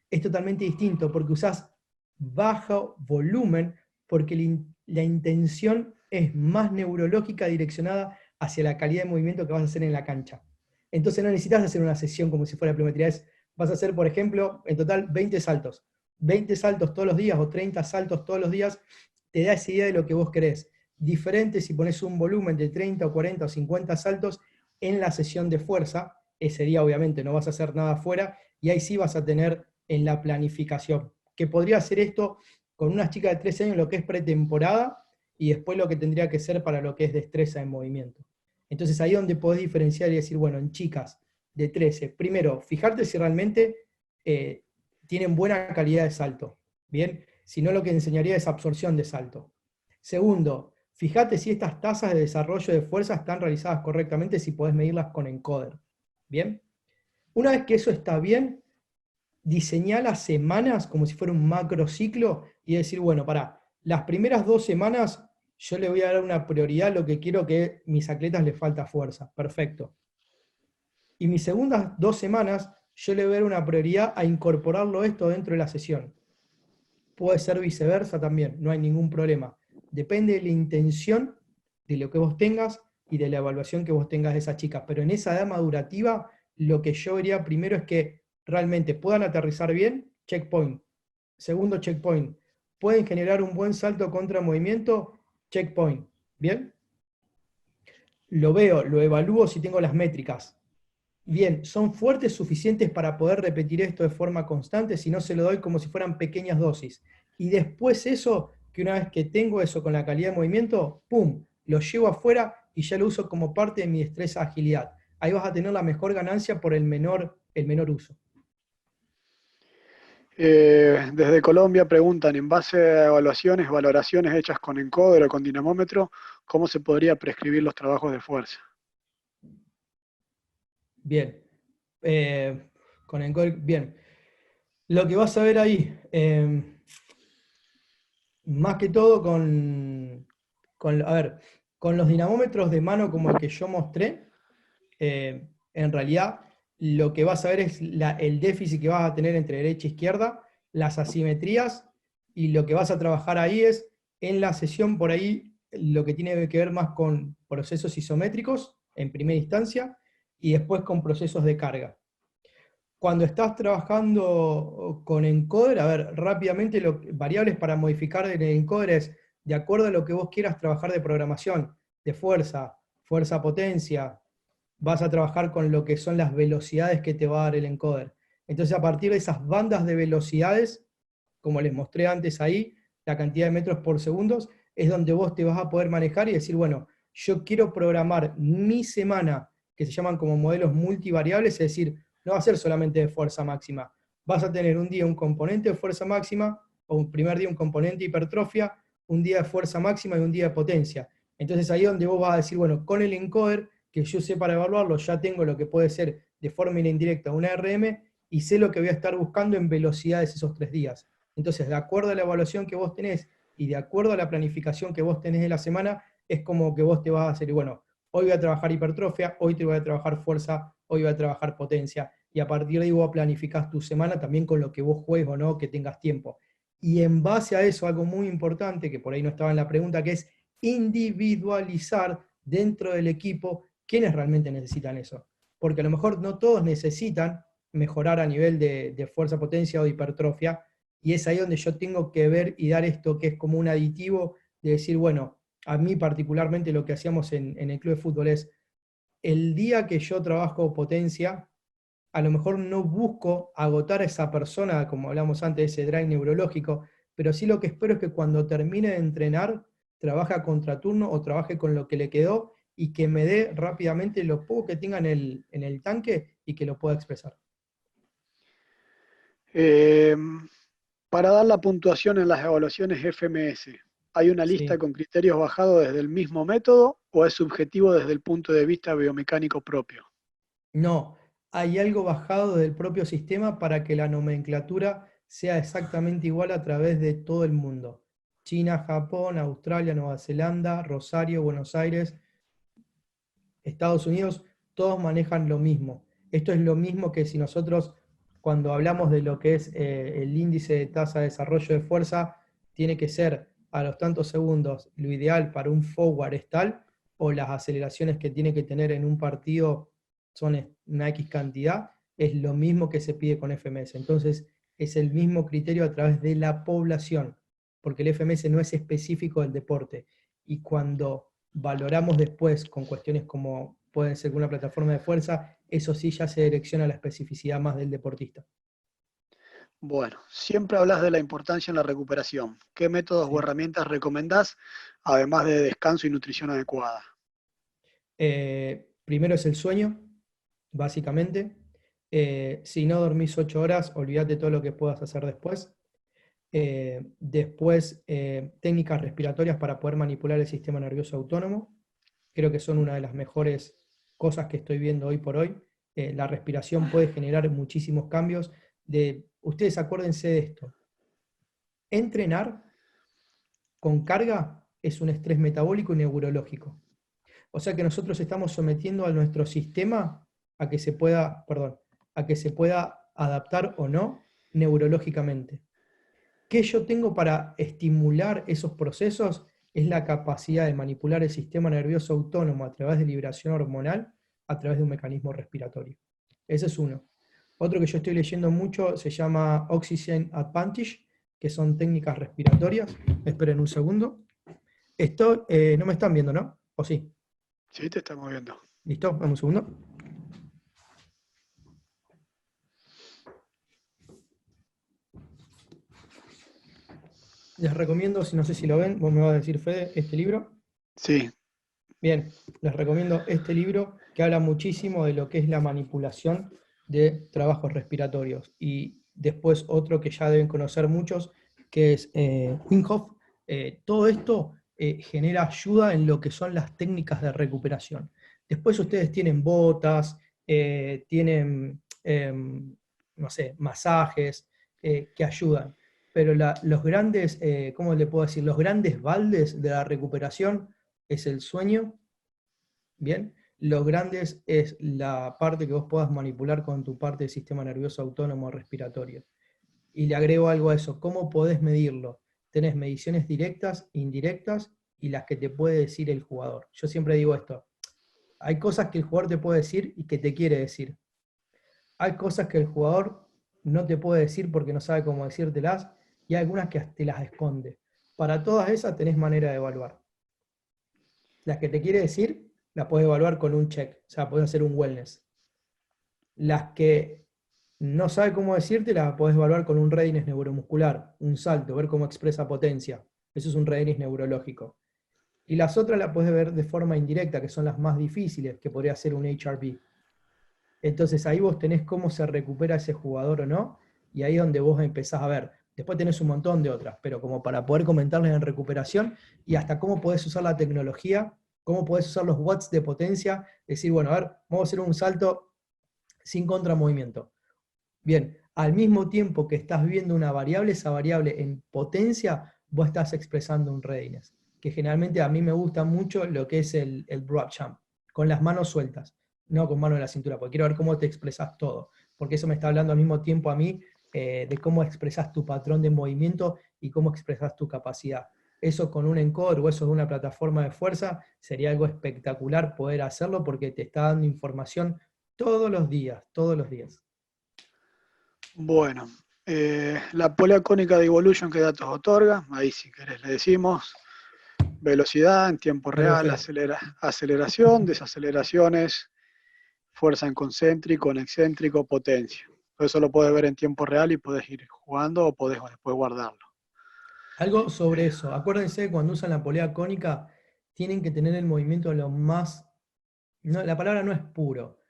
[SPEAKER 2] es totalmente distinto, porque usás bajo volumen, porque la intención es más neurológica direccionada hacia la calidad de movimiento que vas a hacer en la cancha. Entonces no necesitas hacer una sesión como si fuera pliometría, vas a hacer, por ejemplo, en total 20 saltos. 20 saltos todos los días o 30 saltos todos los días, te da esa idea de lo que vos querés. Diferente si pones un volumen de 30 o 40 o 50 saltos en la sesión de fuerza, ese día obviamente no vas a hacer nada afuera, y ahí sí vas a tener en la planificación, que podría hacer esto con unas chicas de 13 años lo que es pretemporada, y después lo que tendría que ser para lo que es destreza en movimiento. Entonces ahí es donde podés diferenciar y decir, bueno, en chicas de 13, primero, fijarte si realmente tienen buena calidad de salto, ¿bien? Si no, lo que enseñaría es absorción de salto. Segundo, fíjate si estas tasas de desarrollo de fuerza están realizadas correctamente, si podés medirlas con encoder, ¿bien? Una vez que eso está bien, diseñá las semanas como si fuera un macrociclo y decir, bueno, para las primeras 2 semanas yo le voy a dar una prioridad a lo que quiero que mis atletas les falta fuerza. Perfecto. Y mis segundas 2 semanas yo le voy a dar una prioridad a incorporarlo esto dentro de la sesión. Puede ser viceversa también, no hay ningún problema. Depende de la intención de lo que vos tengas y de la evaluación que vos tengas de esas chicas. Pero en esa edad madurativa, lo que yo diría primero es que realmente puedan aterrizar bien, checkpoint. Segundo checkpoint, pueden generar un buen salto contra movimiento, checkpoint. ¿Bien? Lo veo, lo evalúo si tengo las métricas. Bien, ¿son fuertes suficientes para poder repetir esto de forma constante? Si no, se lo doy como si fueran pequeñas dosis. Y después eso, que una vez que tengo eso con la calidad de movimiento, ¡pum!, lo llevo afuera y ya lo uso como parte de mi destreza agilidad. Ahí vas a tener la mejor ganancia por el menor uso.
[SPEAKER 1] Desde Colombia preguntan, en base a evaluaciones, valoraciones hechas con encoder o con dinamómetro, ¿cómo se podría prescribir los trabajos de fuerza?
[SPEAKER 2] Bien. Con encoder, bien. Lo que vas a ver ahí, más que todo a ver, con los dinamómetros de mano como el que yo mostré, en realidad lo que vas a ver es el déficit que vas a tener entre derecha e izquierda, las asimetrías, y lo que vas a trabajar ahí es, en la sesión por ahí, lo que tiene que ver más con procesos isométricos, en primera instancia, y después con procesos de carga. Cuando estás trabajando con encoder, a ver, rápidamente variables para modificar en el encoder es, de acuerdo a lo que vos quieras trabajar de programación, de fuerza, potencia, vas a trabajar con lo que son las velocidades que te va a dar el encoder. Entonces, a partir de esas bandas de velocidades, como les mostré antes ahí, la cantidad de metros por segundo, es donde vos te vas a poder manejar y decir, bueno, yo quiero programar mi semana, que se llaman como modelos multivariables, es decir, no va a ser solamente de fuerza máxima. Vas a tener un día un componente de fuerza máxima, o un primer día un componente de hipertrofia, un día de fuerza máxima y un día de potencia. Entonces ahí es donde vos vas a decir, bueno, con el encoder que yo sé para evaluarlo, ya tengo lo que puede ser de forma indirecta una RM y sé lo que voy a estar buscando en velocidades esos 3 días. Entonces, de acuerdo a la evaluación que vos tenés y de acuerdo a la planificación que vos tenés de la semana, es como que vos te vas a hacer, bueno, hoy voy a trabajar hipertrofia, hoy te voy a trabajar fuerza, hoy voy a trabajar potencia, y a partir de ahí vos planificás tu semana también con lo que vos juegues o no, que tengas tiempo. Y en base a eso, algo muy importante, que por ahí no estaba en la pregunta, que es individualizar dentro del equipo quiénes realmente necesitan eso. Porque a lo mejor no todos necesitan mejorar a nivel de fuerza, potencia o de hipertrofia, y es ahí donde yo tengo que ver y dar esto que es como un aditivo de decir, bueno, a mí particularmente lo que hacíamos en el club de fútbol es, el día que yo trabajo potencia, a lo mejor no busco agotar a esa persona, como hablamos antes, ese drive neurológico, pero sí lo que espero es que cuando termine de entrenar, trabaje a contraturno o trabaje con lo que le quedó y que me dé rápidamente lo poco que tenga en el tanque y que lo pueda expresar.
[SPEAKER 1] Eh, para dar la puntuación en las evaluaciones FMS, ¿hay una lista
[SPEAKER 2] Sí.
[SPEAKER 1] con criterios bajados desde el mismo método o es subjetivo desde el punto de vista biomecánico propio?
[SPEAKER 2] No, hay algo bajado del propio sistema para que la nomenclatura sea exactamente igual a través de todo el mundo. China, Japón, Australia, Nueva Zelanda, Rosario, Buenos Aires, Estados Unidos, todos manejan lo mismo. Esto es lo mismo que si nosotros, cuando hablamos de lo que es el índice de tasa de desarrollo de fuerza, tiene que ser a los tantos segundos, lo ideal para un forward es tal, o las aceleraciones que tiene que tener en un partido son una X cantidad, es lo mismo que se pide con FMS. Entonces, es el mismo criterio a través de la población, porque el FMS no es específico del deporte. Y cuando valoramos después con cuestiones como pueden ser una plataforma de fuerza, eso sí ya se direcciona a la especificidad más del deportista.
[SPEAKER 1] Bueno, siempre hablas de la importancia en la recuperación. ¿Qué métodos o
[SPEAKER 2] Sí.
[SPEAKER 1] herramientas recomendás, además de descanso y nutrición adecuada?
[SPEAKER 2] Primero es el sueño, básicamente. Si no dormís 8 horas, olvídate todo lo que puedas hacer después. Después, técnicas respiratorias para poder manipular el sistema nervioso autónomo. Creo que son una de las mejores cosas que estoy viendo hoy por hoy. La respiración puede generar muchísimos cambios. Ustedes acuérdense de esto. Entrenar con carga es un estrés metabólico y neurológico. O sea que nosotros estamos sometiendo a nuestro sistema a que se pueda, perdón, a que se pueda adaptar o no neurológicamente. ¿Qué yo tengo para estimular esos procesos? Es la capacidad de manipular el sistema nervioso autónomo a través de liberación hormonal, a través de un mecanismo respiratorio. Ese es uno. Otro que yo estoy leyendo mucho se llama Oxygen Advantage, que son técnicas respiratorias. Esperen un segundo. Esto no me están viendo, ¿no? ¿O sí?
[SPEAKER 1] Sí, te estamos viendo.
[SPEAKER 2] ¿Listo? Dame un segundo. Les recomiendo, si no sé si lo ven, vos me vas a decir, Fede, este libro.
[SPEAKER 1] Sí,
[SPEAKER 2] Bien, les recomiendo este libro que habla muchísimo de lo que es la manipulación de trabajos respiratorios. Y después otro que ya deben conocer muchos, que es Wim Hof. Todo esto genera ayuda en lo que son las técnicas de recuperación. Después ustedes tienen botas, tienen, no sé, masajes que ayudan. Pero los grandes, ¿cómo le puedo decir? Los grandes baldes de la recuperación es el sueño, ¿bien? Los grandes es la parte que vos puedas manipular con tu parte del sistema nervioso autónomo respiratorio. Y le agrego algo a eso, ¿cómo podés medirlo? Tenés mediciones directas, indirectas y las que te puede decir el jugador. Yo siempre digo esto, hay cosas que el jugador te puede decir y que te quiere decir. Hay cosas que el jugador no te puede decir porque no sabe cómo decírtelas y hay algunas que te las esconde. Para todas esas tenés manera de evaluar. Las que te quiere decir, las puedes evaluar con un check, o sea, puedes hacer un wellness. Las que no sabe cómo decirte, las puedes evaluar con un readiness neuromuscular, un salto, ver cómo expresa potencia. Eso es un readiness neurológico. Y las otras las puedes ver de forma indirecta, que son las más difíciles, que podría ser un HRV. Entonces ahí vos tenés cómo se recupera ese jugador o no, y ahí es donde vos empezás a ver. Después tenés un montón de otras, pero como para poder comentarles en recuperación y hasta cómo podés usar la tecnología, cómo podés usar los watts de potencia, decir, bueno, a ver, vamos a hacer un salto sin contramovimiento. Bien, al mismo tiempo que estás viendo una variable, esa variable en potencia, vos estás expresando un readiness, que generalmente a mí me gusta mucho lo que es el broad jump, con las manos sueltas, no con mano en la cintura, porque quiero ver cómo te expresas todo, porque eso me está hablando al mismo tiempo a mí de cómo expresas tu patrón de movimiento y cómo expresas tu capacidad. Eso con un encoder o eso de una plataforma de fuerza sería algo espectacular poder hacerlo porque te está dando información todos los días, todos los días.
[SPEAKER 1] bueno. La polea cónica de Evolution, ¿qué datos otorga? Ahí si querés le decimos. Velocidad en tiempo
[SPEAKER 2] Dale,
[SPEAKER 1] real,
[SPEAKER 2] Fede.
[SPEAKER 1] aceleración, desaceleraciones, fuerza en concéntrico, en excéntrico, potencia. Todo eso lo puedes ver en tiempo real y puedes ir jugando o podés después guardarlo.
[SPEAKER 2] Algo sobre eso. Acuérdense, cuando usan la polea cónica, tienen que tener el movimiento lo más... No, la palabra no es puro,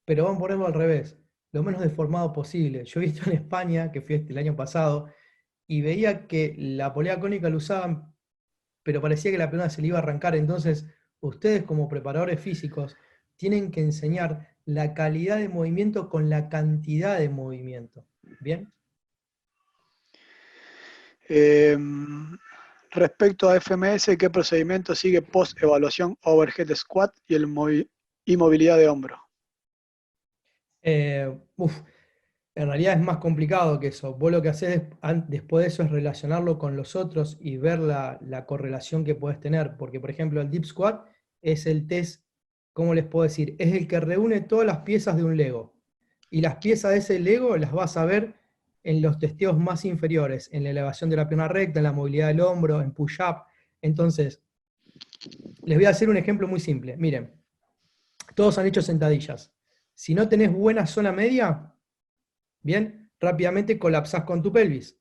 [SPEAKER 2] pero vamos a ponerlo al revés, lo menos deformado posible. Yo he visto en España, que fui el año pasado, y veía que la polea cónica la usaban, pero parecía que la pelota se le iba a arrancar. Entonces, ustedes como preparadores físicos tienen que enseñar la calidad de movimiento con la cantidad de movimiento. ¿Bien?
[SPEAKER 1] Eh, Respecto a FMS, ¿qué procedimiento sigue post-evaluación overhead squat y movilidad de hombro?
[SPEAKER 2] Uf, en realidad es más complicado que eso. Vos lo que haces después de eso es relacionarlo con los otros y ver la correlación que puedes tener. Porque, por ejemplo, el Deep Squat es el test, ¿cómo les puedo decir? Es el que reúne todas las piezas de un Lego. Y las piezas de ese Lego las vas a ver en los testeos más inferiores, en la elevación de la pierna recta, en la movilidad del hombro, en push-up. Entonces, les voy a hacer un ejemplo muy simple. Miren, todos han hecho sentadillas. Si no tenés buena zona media, bien, rápidamente colapsás con tu pelvis.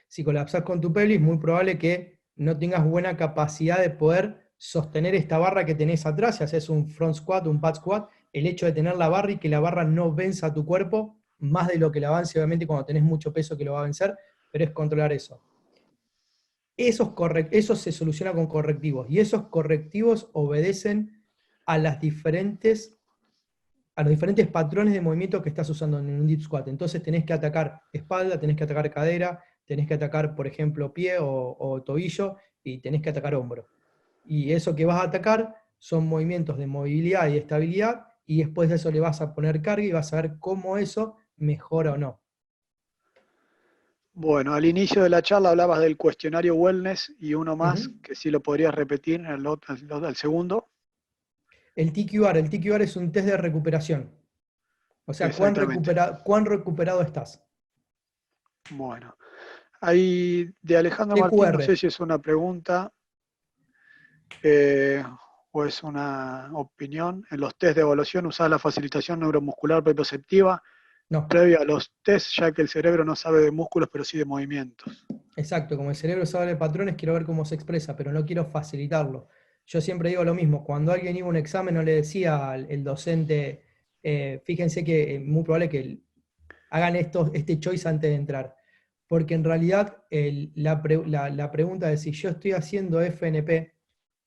[SPEAKER 2] Si colapsás con tu pelvis, muy probable que no tengas buena capacidad de poder sostener esta barra que tenés atrás. Si haces un front squat, un pad squat, el hecho de tener la barra y que la barra no venza a tu cuerpo, más de lo que la avance, obviamente, cuando tenés mucho peso que lo va a vencer, pero es controlar eso. Eso se soluciona con correctivos, y esos correctivos obedecen a a los diferentes patrones de movimiento que estás usando en un deep squat. Entonces tenés que atacar espalda, tenés que atacar cadera, tenés que atacar, por ejemplo, pie o tobillo, y tenés que atacar hombro. Y eso que vas a atacar son movimientos de movilidad y estabilidad, y después de eso le vas a poner carga y vas a ver cómo eso mejora o no.
[SPEAKER 1] Bueno, al inicio de la charla hablabas del cuestionario wellness y uno más,
[SPEAKER 2] Ujú.
[SPEAKER 1] que si lo podrías repetir en al segundo.
[SPEAKER 2] El TQR es un test de recuperación. O sea,
[SPEAKER 1] Exactamente.
[SPEAKER 2] cuán recuperado estás.
[SPEAKER 1] Bueno, ahí de Alejandro Martín, no
[SPEAKER 2] TQR.
[SPEAKER 1] sé si es una pregunta eh, o es una opinión. En los test de evaluación usás la facilitación neuromuscular propioceptiva
[SPEAKER 2] No,
[SPEAKER 1] previa a los test, ya que el cerebro no sabe de músculos, pero sí de movimientos.
[SPEAKER 2] exacto. Como el cerebro sabe de patrones, quiero ver cómo se expresa, pero no quiero facilitarlo. Yo siempre digo lo mismo. Cuando alguien iba a un examen, no le decía al el docente, fíjense que es muy probable que hagan este choice antes de entrar. Porque en realidad la pregunta de si yo estoy haciendo FNP,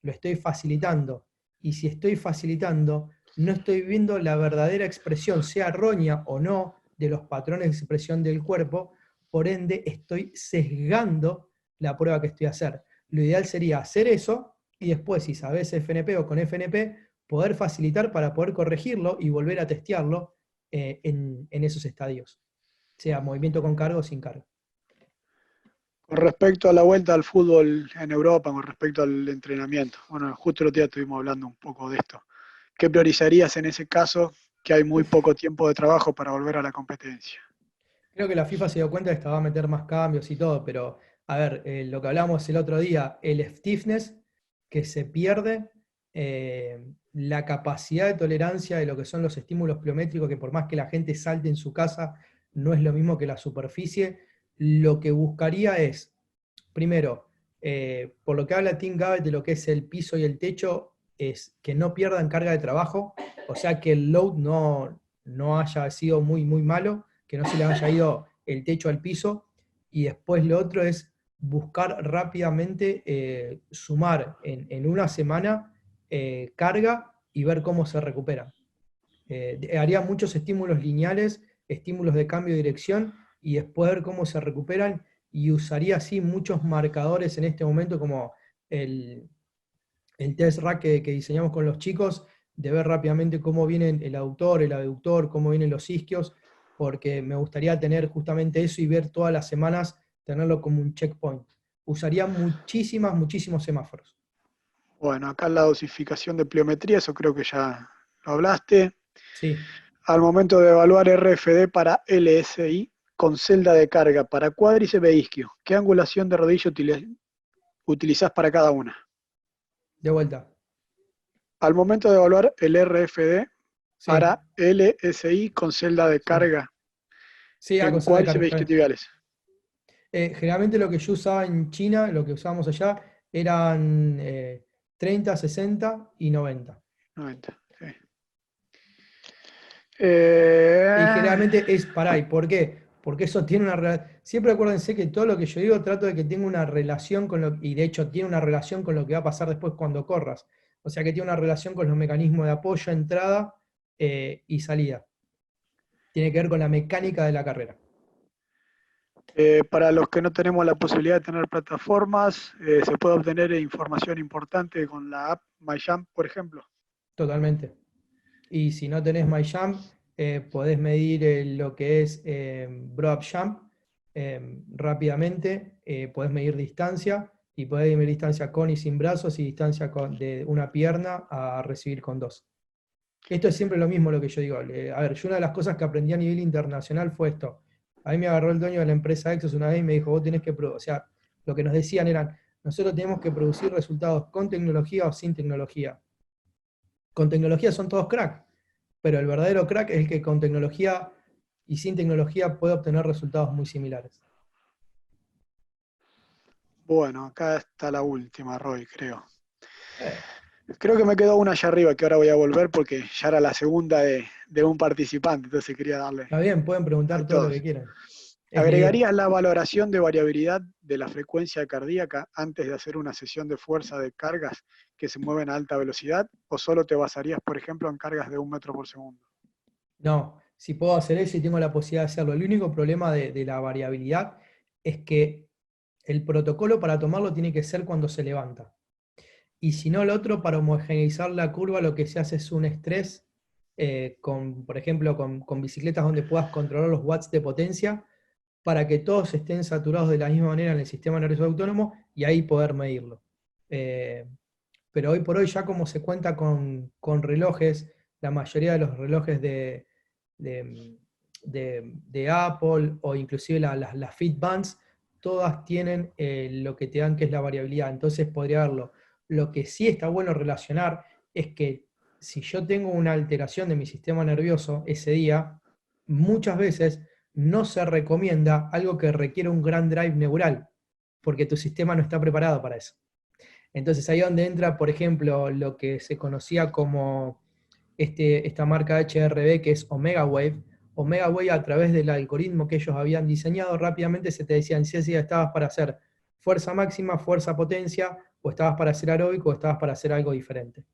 [SPEAKER 2] lo estoy facilitando. Y si estoy facilitando, no estoy viendo la verdadera expresión, sea errónea o no, de los patrones de expresión del cuerpo. Por ende, estoy sesgando la prueba que estoy a hacer. Lo ideal sería hacer eso y después, si sabes FNP o con FNP, poder facilitar para poder corregirlo y volver a testearlo en esos estadios, sea movimiento con carga o sin carga.
[SPEAKER 1] Con respecto a la vuelta al fútbol en Europa, con respecto al entrenamiento, bueno, justo el otro día estuvimos hablando un poco de esto. ¿Qué priorizarías en ese caso que hay muy
[SPEAKER 2] Uf,
[SPEAKER 1] poco tiempo de trabajo para volver a la competencia?
[SPEAKER 2] creo que la FIFA se dio cuenta de que esta va a meter más cambios y todo, pero a ver, lo que hablamos el otro día, el stiffness que se pierde, la capacidad de tolerancia de lo que son los estímulos pliométricos, que por más que la gente salte en su casa, no es lo mismo que la superficie. Lo que buscaría es, primero, por lo que habla Tim Gabbett de lo que es el piso y el techo, es que no pierdan carga de trabajo, o sea que el load no haya sido muy, muy malo, que no se le haya ido el techo al piso. Y después lo otro es buscar rápidamente sumar en una semana carga y ver cómo se recupera. Haría muchos estímulos lineales, estímulos de cambio de dirección, y después ver cómo se recuperan, y usaría así muchos marcadores en este momento como el, el test rack que diseñamos con los chicos, de ver rápidamente cómo vienen el aductor, el abductor, cómo vienen los isquios, porque me gustaría tener justamente eso y ver todas las semanas, tenerlo como un checkpoint. Usaría muchísimos semáforos.
[SPEAKER 1] Bueno, acá la dosificación de pliometría, eso creo que ya lo hablaste.
[SPEAKER 2] Sí,
[SPEAKER 1] Al momento de evaluar RFD para LSI con celda de carga para cuádriceps e isquio, ¿qué angulación de rodilla utilizás para cada una?
[SPEAKER 2] de vuelta.
[SPEAKER 1] Al momento de evaluar el RFD
[SPEAKER 2] Sí,
[SPEAKER 1] para LSI con celda de
[SPEAKER 2] sí.
[SPEAKER 1] carga
[SPEAKER 2] Sí, a
[SPEAKER 1] en
[SPEAKER 2] consola de
[SPEAKER 1] cuádriceps
[SPEAKER 2] carga,
[SPEAKER 1] e
[SPEAKER 2] está bien.
[SPEAKER 1] isquiotibiales.
[SPEAKER 2] Generalmente lo que yo usaba en China, lo que usábamos allá, eran 30, 60 y 90.
[SPEAKER 1] 90, sí.
[SPEAKER 2] Y
[SPEAKER 1] Eh,
[SPEAKER 2] generalmente es para ahí. ¿Por qué? Porque eso tiene una relación. Siempre acuérdense que todo lo que yo digo trato de que tenga una relación con lo, y de hecho tiene una relación con lo que va a pasar después cuando corras. O sea que tiene una relación con los mecanismos de apoyo, entrada y salida. Tiene que ver con la mecánica de la carrera.
[SPEAKER 1] para los que no tenemos la posibilidad de tener plataformas, se puede obtener información importante con la app MyJump, por ejemplo.
[SPEAKER 2] Totalmente. Y si no tenés MyJump, podés medir lo que es drop jump rápidamente, podés medir distancia, y podés medir distancia con y sin brazos, y distancia de una pierna a recibir con dos. Esto es siempre lo mismo lo que yo digo. A ver, yo una de las cosas que aprendí a nivel internacional fue esto. A mí me agarró el dueño de la empresa Exos una vez y me dijo, vos tenés que, o sea, lo que nos decían eran, nosotros tenemos que producir resultados con tecnología o sin tecnología. Con tecnología son todos crack, pero el verdadero crack es el que con tecnología y sin tecnología puede obtener resultados muy similares.
[SPEAKER 1] Bueno, acá está la última, Roy, creo.
[SPEAKER 2] Eh,
[SPEAKER 1] Creo que me quedó una allá arriba que ahora voy a volver porque ya era la segunda de un participante, entonces quería darle
[SPEAKER 2] Está bien, pueden
[SPEAKER 1] a
[SPEAKER 2] preguntar todo lo que
[SPEAKER 1] todos.
[SPEAKER 2] quieran. Es la idea.
[SPEAKER 1] ¿Agregarías la valoración de variabilidad de la frecuencia cardíaca antes de hacer una sesión de fuerza de cargas que se mueven a alta velocidad? ¿O solo te basarías, por ejemplo, en cargas de 1 metro por segundo?
[SPEAKER 2] No, si puedo hacer eso y tengo la posibilidad de hacerlo. El único problema de la variabilidad es que el protocolo para tomarlo tiene que ser cuando se levanta. Y si no, el otro, para homogeneizar la curva, lo que se hace es un estrés, por ejemplo, con bicicletas donde puedas controlar los watts de potencia, para que todos estén saturados de la misma manera en el sistema nervioso autónomo y ahí poder medirlo. Eh, pero hoy por hoy ya como se cuenta con relojes, la mayoría de los relojes de, de Apple o inclusive las Fitbands, todas tienen lo que te dan que es la variabilidad, entonces podría verlo. Lo que sí está bueno relacionar es que si yo tengo una alteración de mi sistema nervioso ese día, muchas veces no se recomienda algo que requiere un gran drive neural, porque tu sistema no está preparado para eso. Entonces ahí donde entra, por ejemplo, lo que se conocía como esta marca HRV, que es Omega Wave. Omega Wave, a través del algoritmo que ellos habían diseñado, rápidamente se te decían si estabas para hacer fuerza máxima, fuerza potencia, o estabas para hacer aeróbico, o estabas para hacer algo diferente.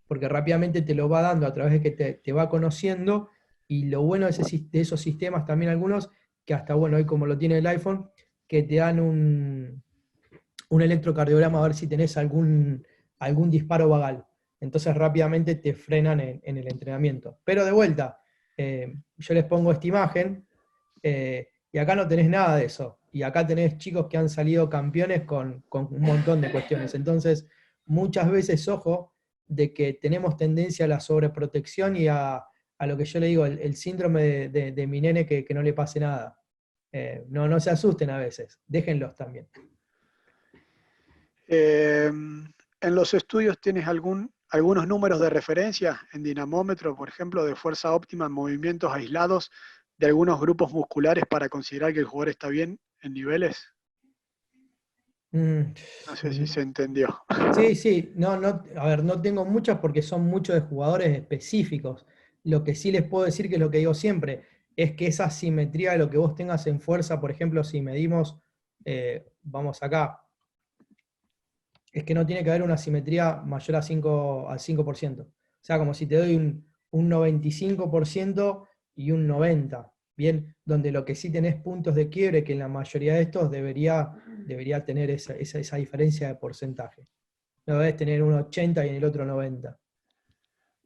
[SPEAKER 2] Porque rápidamente te lo va dando a través de que te va conociendo, y lo bueno de esos sistemas también algunos, que hasta bueno, hoy como lo tiene el iPhone, que te dan un electrocardiograma a ver si tenés algún disparo vagal. Entonces rápidamente te frenan en el entrenamiento. Pero de vuelta, yo les pongo esta imagen y acá no tenés nada de eso. Y acá tenés chicos que han salido campeones con un montón de cuestiones. Entonces, muchas veces, ojo, de que tenemos tendencia a la sobreprotección y a lo que yo le digo, el síndrome de mi nene que no le pase nada. No se asusten a veces, déjenlos también.
[SPEAKER 1] ¿En los estudios tienes algunos números de referencia en dinamómetro, por ejemplo, de fuerza óptima en movimientos aislados de algunos grupos musculares para considerar que el jugador está bien en niveles? No sé si se entendió.
[SPEAKER 2] Sí, sí, a ver, no tengo muchas porque son muchos de jugadores específicos. Lo que sí les puedo decir, que es lo que digo siempre, es que esa simetría de lo que vos tengas en fuerza, por ejemplo, si medimos, vamos acá, es que no tiene que haber una simetría mayor al 5%. O sea, como si te doy un 95% y un 90%. Bien, donde lo que sí tenés puntos de quiebre, que en la mayoría de estos debería tener esa diferencia de porcentaje. No debes tener un 80 y en el otro 90.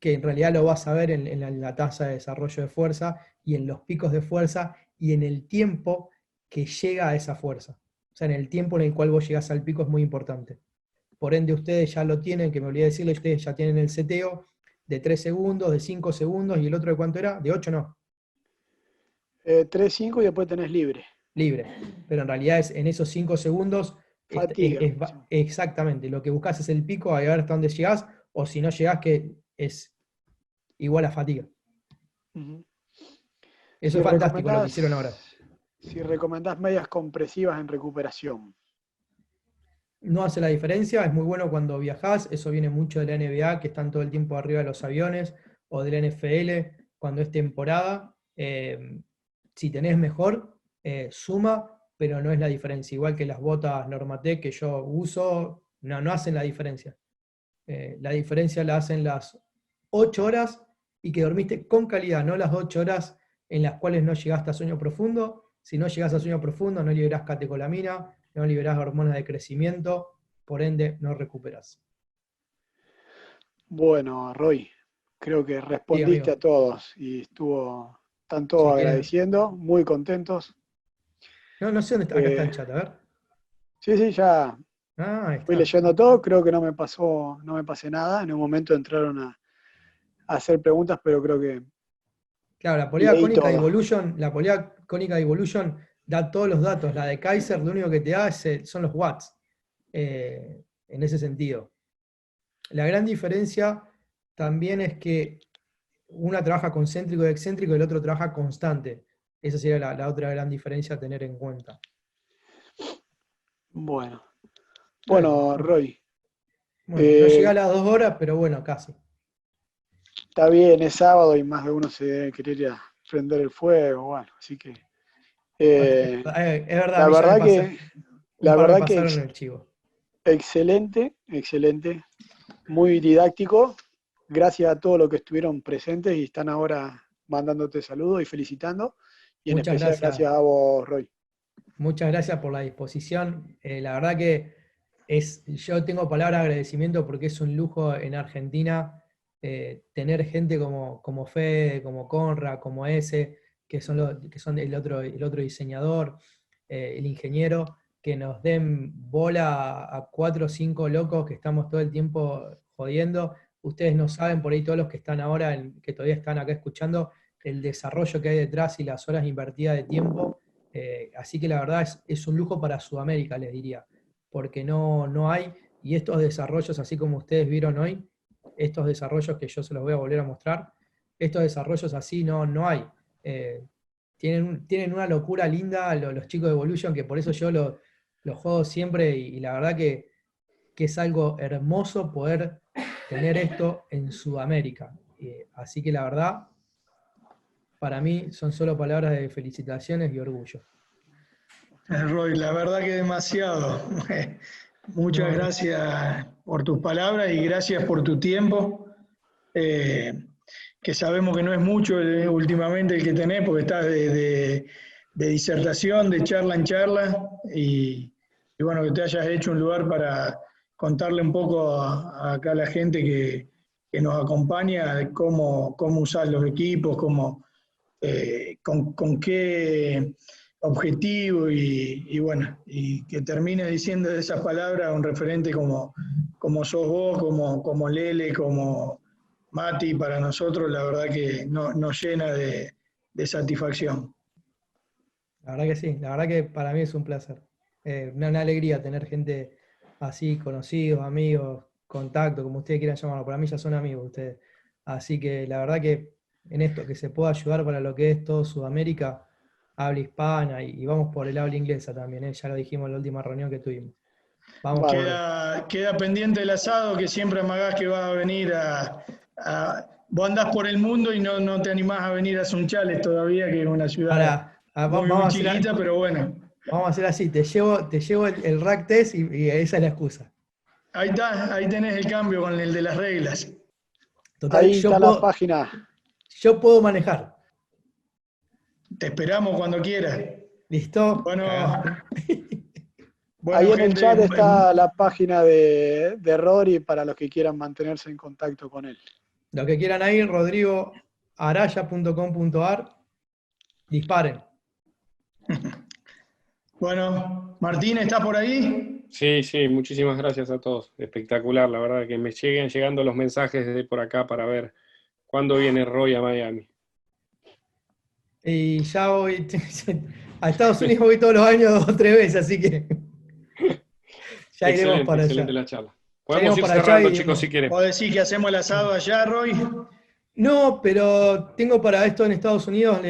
[SPEAKER 2] Que en realidad lo vas a ver en la tasa de desarrollo de fuerza y en los picos de fuerza y en el tiempo que llega a esa fuerza. O sea, en el tiempo en el cual vos llegás al pico es muy importante. Por ende, ustedes ya lo tienen, que me olvidé decirle, ustedes ya tienen el seteo de 3 segundos, de 5 segundos, y el otro de cuánto era, de 8 no,
[SPEAKER 1] 3, 5 y después tenés libre.
[SPEAKER 2] libre. Pero en realidad en esos 5 segundos,
[SPEAKER 1] Fatiga.
[SPEAKER 2] exactamente, lo que buscas es el pico, a ver hasta dónde llegás, o si no llegás, que es igual a fatiga.
[SPEAKER 1] Uh-huh.
[SPEAKER 2] Eso es fantástico lo que hicieron ahora.
[SPEAKER 1] Si recomendás medias compresivas en recuperación.
[SPEAKER 2] No hace la diferencia, es muy bueno cuando viajás, eso viene mucho de la NBA, que están todo el tiempo arriba de los aviones, o de la NFL, cuando es temporada. Si tenés mejor, suma, pero no es la diferencia. Igual que las botas Normatec que yo uso, no hacen la diferencia. La diferencia la hacen las 8 horas y que dormiste con calidad, no las 8 horas en las cuales no llegaste a sueño profundo. Si no llegás a sueño profundo, no liberás catecolamina, no liberás hormonas de crecimiento, por ende no recuperas.
[SPEAKER 1] Bueno, Roy, creo que
[SPEAKER 2] Sí,
[SPEAKER 1] respondiste
[SPEAKER 2] amigo.
[SPEAKER 1] a todos y están todos
[SPEAKER 2] Si quieren.
[SPEAKER 1] agradeciendo, muy contentos.
[SPEAKER 2] No, no sé dónde está. Acá está
[SPEAKER 1] Eh,
[SPEAKER 2] el chat, a ver.
[SPEAKER 1] sí, sí, ya
[SPEAKER 2] Ah, ahí
[SPEAKER 1] fui
[SPEAKER 2] está.
[SPEAKER 1] leyendo todo, creo que no me pasé nada. En un momento entraron a hacer preguntas, pero creo que
[SPEAKER 2] Claro, la polea
[SPEAKER 1] leí
[SPEAKER 2] cónica de
[SPEAKER 1] todo.
[SPEAKER 2] Evolution, la polea cónica de Evolution da todos los datos. La de Kaiser, lo único que te da son los watts. En ese sentido. La gran diferencia también es que una trabaja concéntrico y excéntrico y el otro trabaja constante. Esa sería la otra gran diferencia a tener en cuenta.
[SPEAKER 1] Bueno,
[SPEAKER 2] Bueno,
[SPEAKER 1] bueno, Roy,
[SPEAKER 2] bueno, no llegué a
[SPEAKER 1] eh,
[SPEAKER 2] las 2 horas, pero bueno, casi.
[SPEAKER 1] está bien, es sábado y más de uno se debe querer ir a prender el fuego, bueno, así que
[SPEAKER 2] Bueno,
[SPEAKER 1] eh,
[SPEAKER 2] es verdad, a
[SPEAKER 1] la
[SPEAKER 2] mí ya me
[SPEAKER 1] verdad
[SPEAKER 2] pasa,
[SPEAKER 1] que,
[SPEAKER 2] un
[SPEAKER 1] la
[SPEAKER 2] par me
[SPEAKER 1] verdad que
[SPEAKER 2] pasaron el chivo.
[SPEAKER 1] excelente, excelente, muy didáctico. Gracias a todos los que estuvieron presentes y están ahora mandándote saludos y felicitando. Y en
[SPEAKER 2] Muchas
[SPEAKER 1] especial
[SPEAKER 2] gracias.
[SPEAKER 1] gracias a vos, Roy.
[SPEAKER 2] Muchas gracias por la disposición. La verdad que yo tengo palabras de agradecimiento porque es un lujo en Argentina tener gente como Fede, como Conra, como ese, que son el otro diseñador, el ingeniero, que nos den bola a 4 o 5 locos que estamos todo el tiempo jodiendo. Ustedes no saben, por ahí todos los que están ahora, que todavía están acá escuchando, el desarrollo que hay detrás y las horas invertidas de tiempo. Así que la verdad es un lujo para Sudamérica, les diría, porque no hay, y estos desarrollos, así como ustedes vieron hoy, estos desarrollos que yo se los voy a volver a mostrar, estos desarrollos así no hay. Eh, tienen una locura linda los chicos de Evolution, que por eso yo los juego siempre, y la verdad que es algo hermoso poder tener esto en Sudamérica. Así que la verdad, para mí son solo palabras de felicitaciones y orgullo.
[SPEAKER 3] Roy, la verdad que demasiado. Muchas
[SPEAKER 2] No,
[SPEAKER 3] gracias por tus palabras y gracias por tu tiempo, eh, que sabemos que no es mucho últimamente el que tenés, porque estás de disertación, de charla en charla, y bueno, que te hayas hecho un lugar para contarle un poco acá a la gente que nos acompaña de cómo usar los equipos, con qué objetivo y bueno, y que termine diciendo de esas palabras un referente como sos vos, como Lele, como Mati, para nosotros la verdad que nos llena de satisfacción.
[SPEAKER 2] la verdad que sí, la verdad que para mí es un placer. Una alegría tener gente así, conocidos, amigos, contacto, como ustedes quieran llamarlo. Para mí ya son amigos ustedes. Así que la verdad que en esto que se pueda ayudar para lo que es todo Sudamérica, habla hispana y vamos por el habla inglesa también, ya lo dijimos en la última reunión que tuvimos. Vamos por
[SPEAKER 1] Bárbaro.
[SPEAKER 2] ahí.
[SPEAKER 3] Queda pendiente el asado, que siempre amagás que vas a venir vos andás por el mundo y no te animás a venir a Sunchales todavía, que es una ciudad
[SPEAKER 2] Ahora,
[SPEAKER 3] muy chiquita, pero bueno.
[SPEAKER 2] vamos a hacer así, te llevo el rack test y esa es la excusa.
[SPEAKER 3] Ahí está, ahí tenés el cambio con el de las reglas.
[SPEAKER 2] Total,
[SPEAKER 1] Ahí
[SPEAKER 2] yo
[SPEAKER 1] está la
[SPEAKER 2] puedo,
[SPEAKER 1] página.
[SPEAKER 2] yo puedo manejar.
[SPEAKER 3] Te esperamos cuando quieras.
[SPEAKER 2] ¿Listo?
[SPEAKER 3] Bueno,
[SPEAKER 2] Cagaste.
[SPEAKER 1] Ahí
[SPEAKER 3] bueno,
[SPEAKER 1] en el
[SPEAKER 3] gente,
[SPEAKER 1] chat está la página de Rory para los que quieran mantenerse en contacto con él.
[SPEAKER 2] Los que quieran ir, rodrigoaraya.com.ar, disparen.
[SPEAKER 3] bueno, Martín, ¿estás por ahí?
[SPEAKER 4] Sí, sí, muchísimas gracias a todos. Espectacular, la verdad, que me siguen llegando los mensajes desde por acá para ver cuándo viene Roy a Miami.
[SPEAKER 2] Y ya voy, a Estados Unidos voy todos los años 2 o 3 veces, así que ya iremos
[SPEAKER 4] Excelente,
[SPEAKER 2] para
[SPEAKER 4] excelente
[SPEAKER 2] allá.
[SPEAKER 4] la charla.
[SPEAKER 2] Ya
[SPEAKER 4] Podemos
[SPEAKER 2] iremos
[SPEAKER 4] ir
[SPEAKER 2] para allá
[SPEAKER 4] cerrando,
[SPEAKER 2] y
[SPEAKER 4] chicos, si quieren.
[SPEAKER 3] ¿Vos decís que hacemos el asado allá, Roy?
[SPEAKER 2] no, pero tengo para esto en Estados Unidos,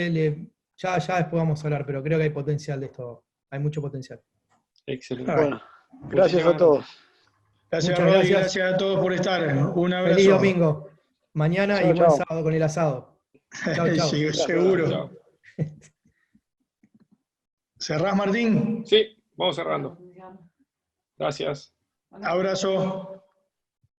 [SPEAKER 2] ya después vamos a hablar, pero creo que hay potencial de esto, hay mucho potencial.
[SPEAKER 4] Excelente.
[SPEAKER 1] Bueno, gracias a
[SPEAKER 4] Muchísimas
[SPEAKER 1] todos.
[SPEAKER 4] gracias.
[SPEAKER 3] Gracias,
[SPEAKER 2] Muchas
[SPEAKER 3] Roy,
[SPEAKER 2] gracias,
[SPEAKER 3] gracias a todos por estar. Un
[SPEAKER 2] feliz
[SPEAKER 3] abrazo.
[SPEAKER 2] domingo, mañana y
[SPEAKER 1] Chao,
[SPEAKER 2] buen
[SPEAKER 1] chao.
[SPEAKER 2] sábado con el asado. Chao, chao.
[SPEAKER 1] Gracias.
[SPEAKER 4] Chao,
[SPEAKER 3] Seguro.
[SPEAKER 4] chao.
[SPEAKER 3] ¿Cerrás, Martín?
[SPEAKER 4] Sí, vamos cerrando. Gracias.
[SPEAKER 3] Abrazo.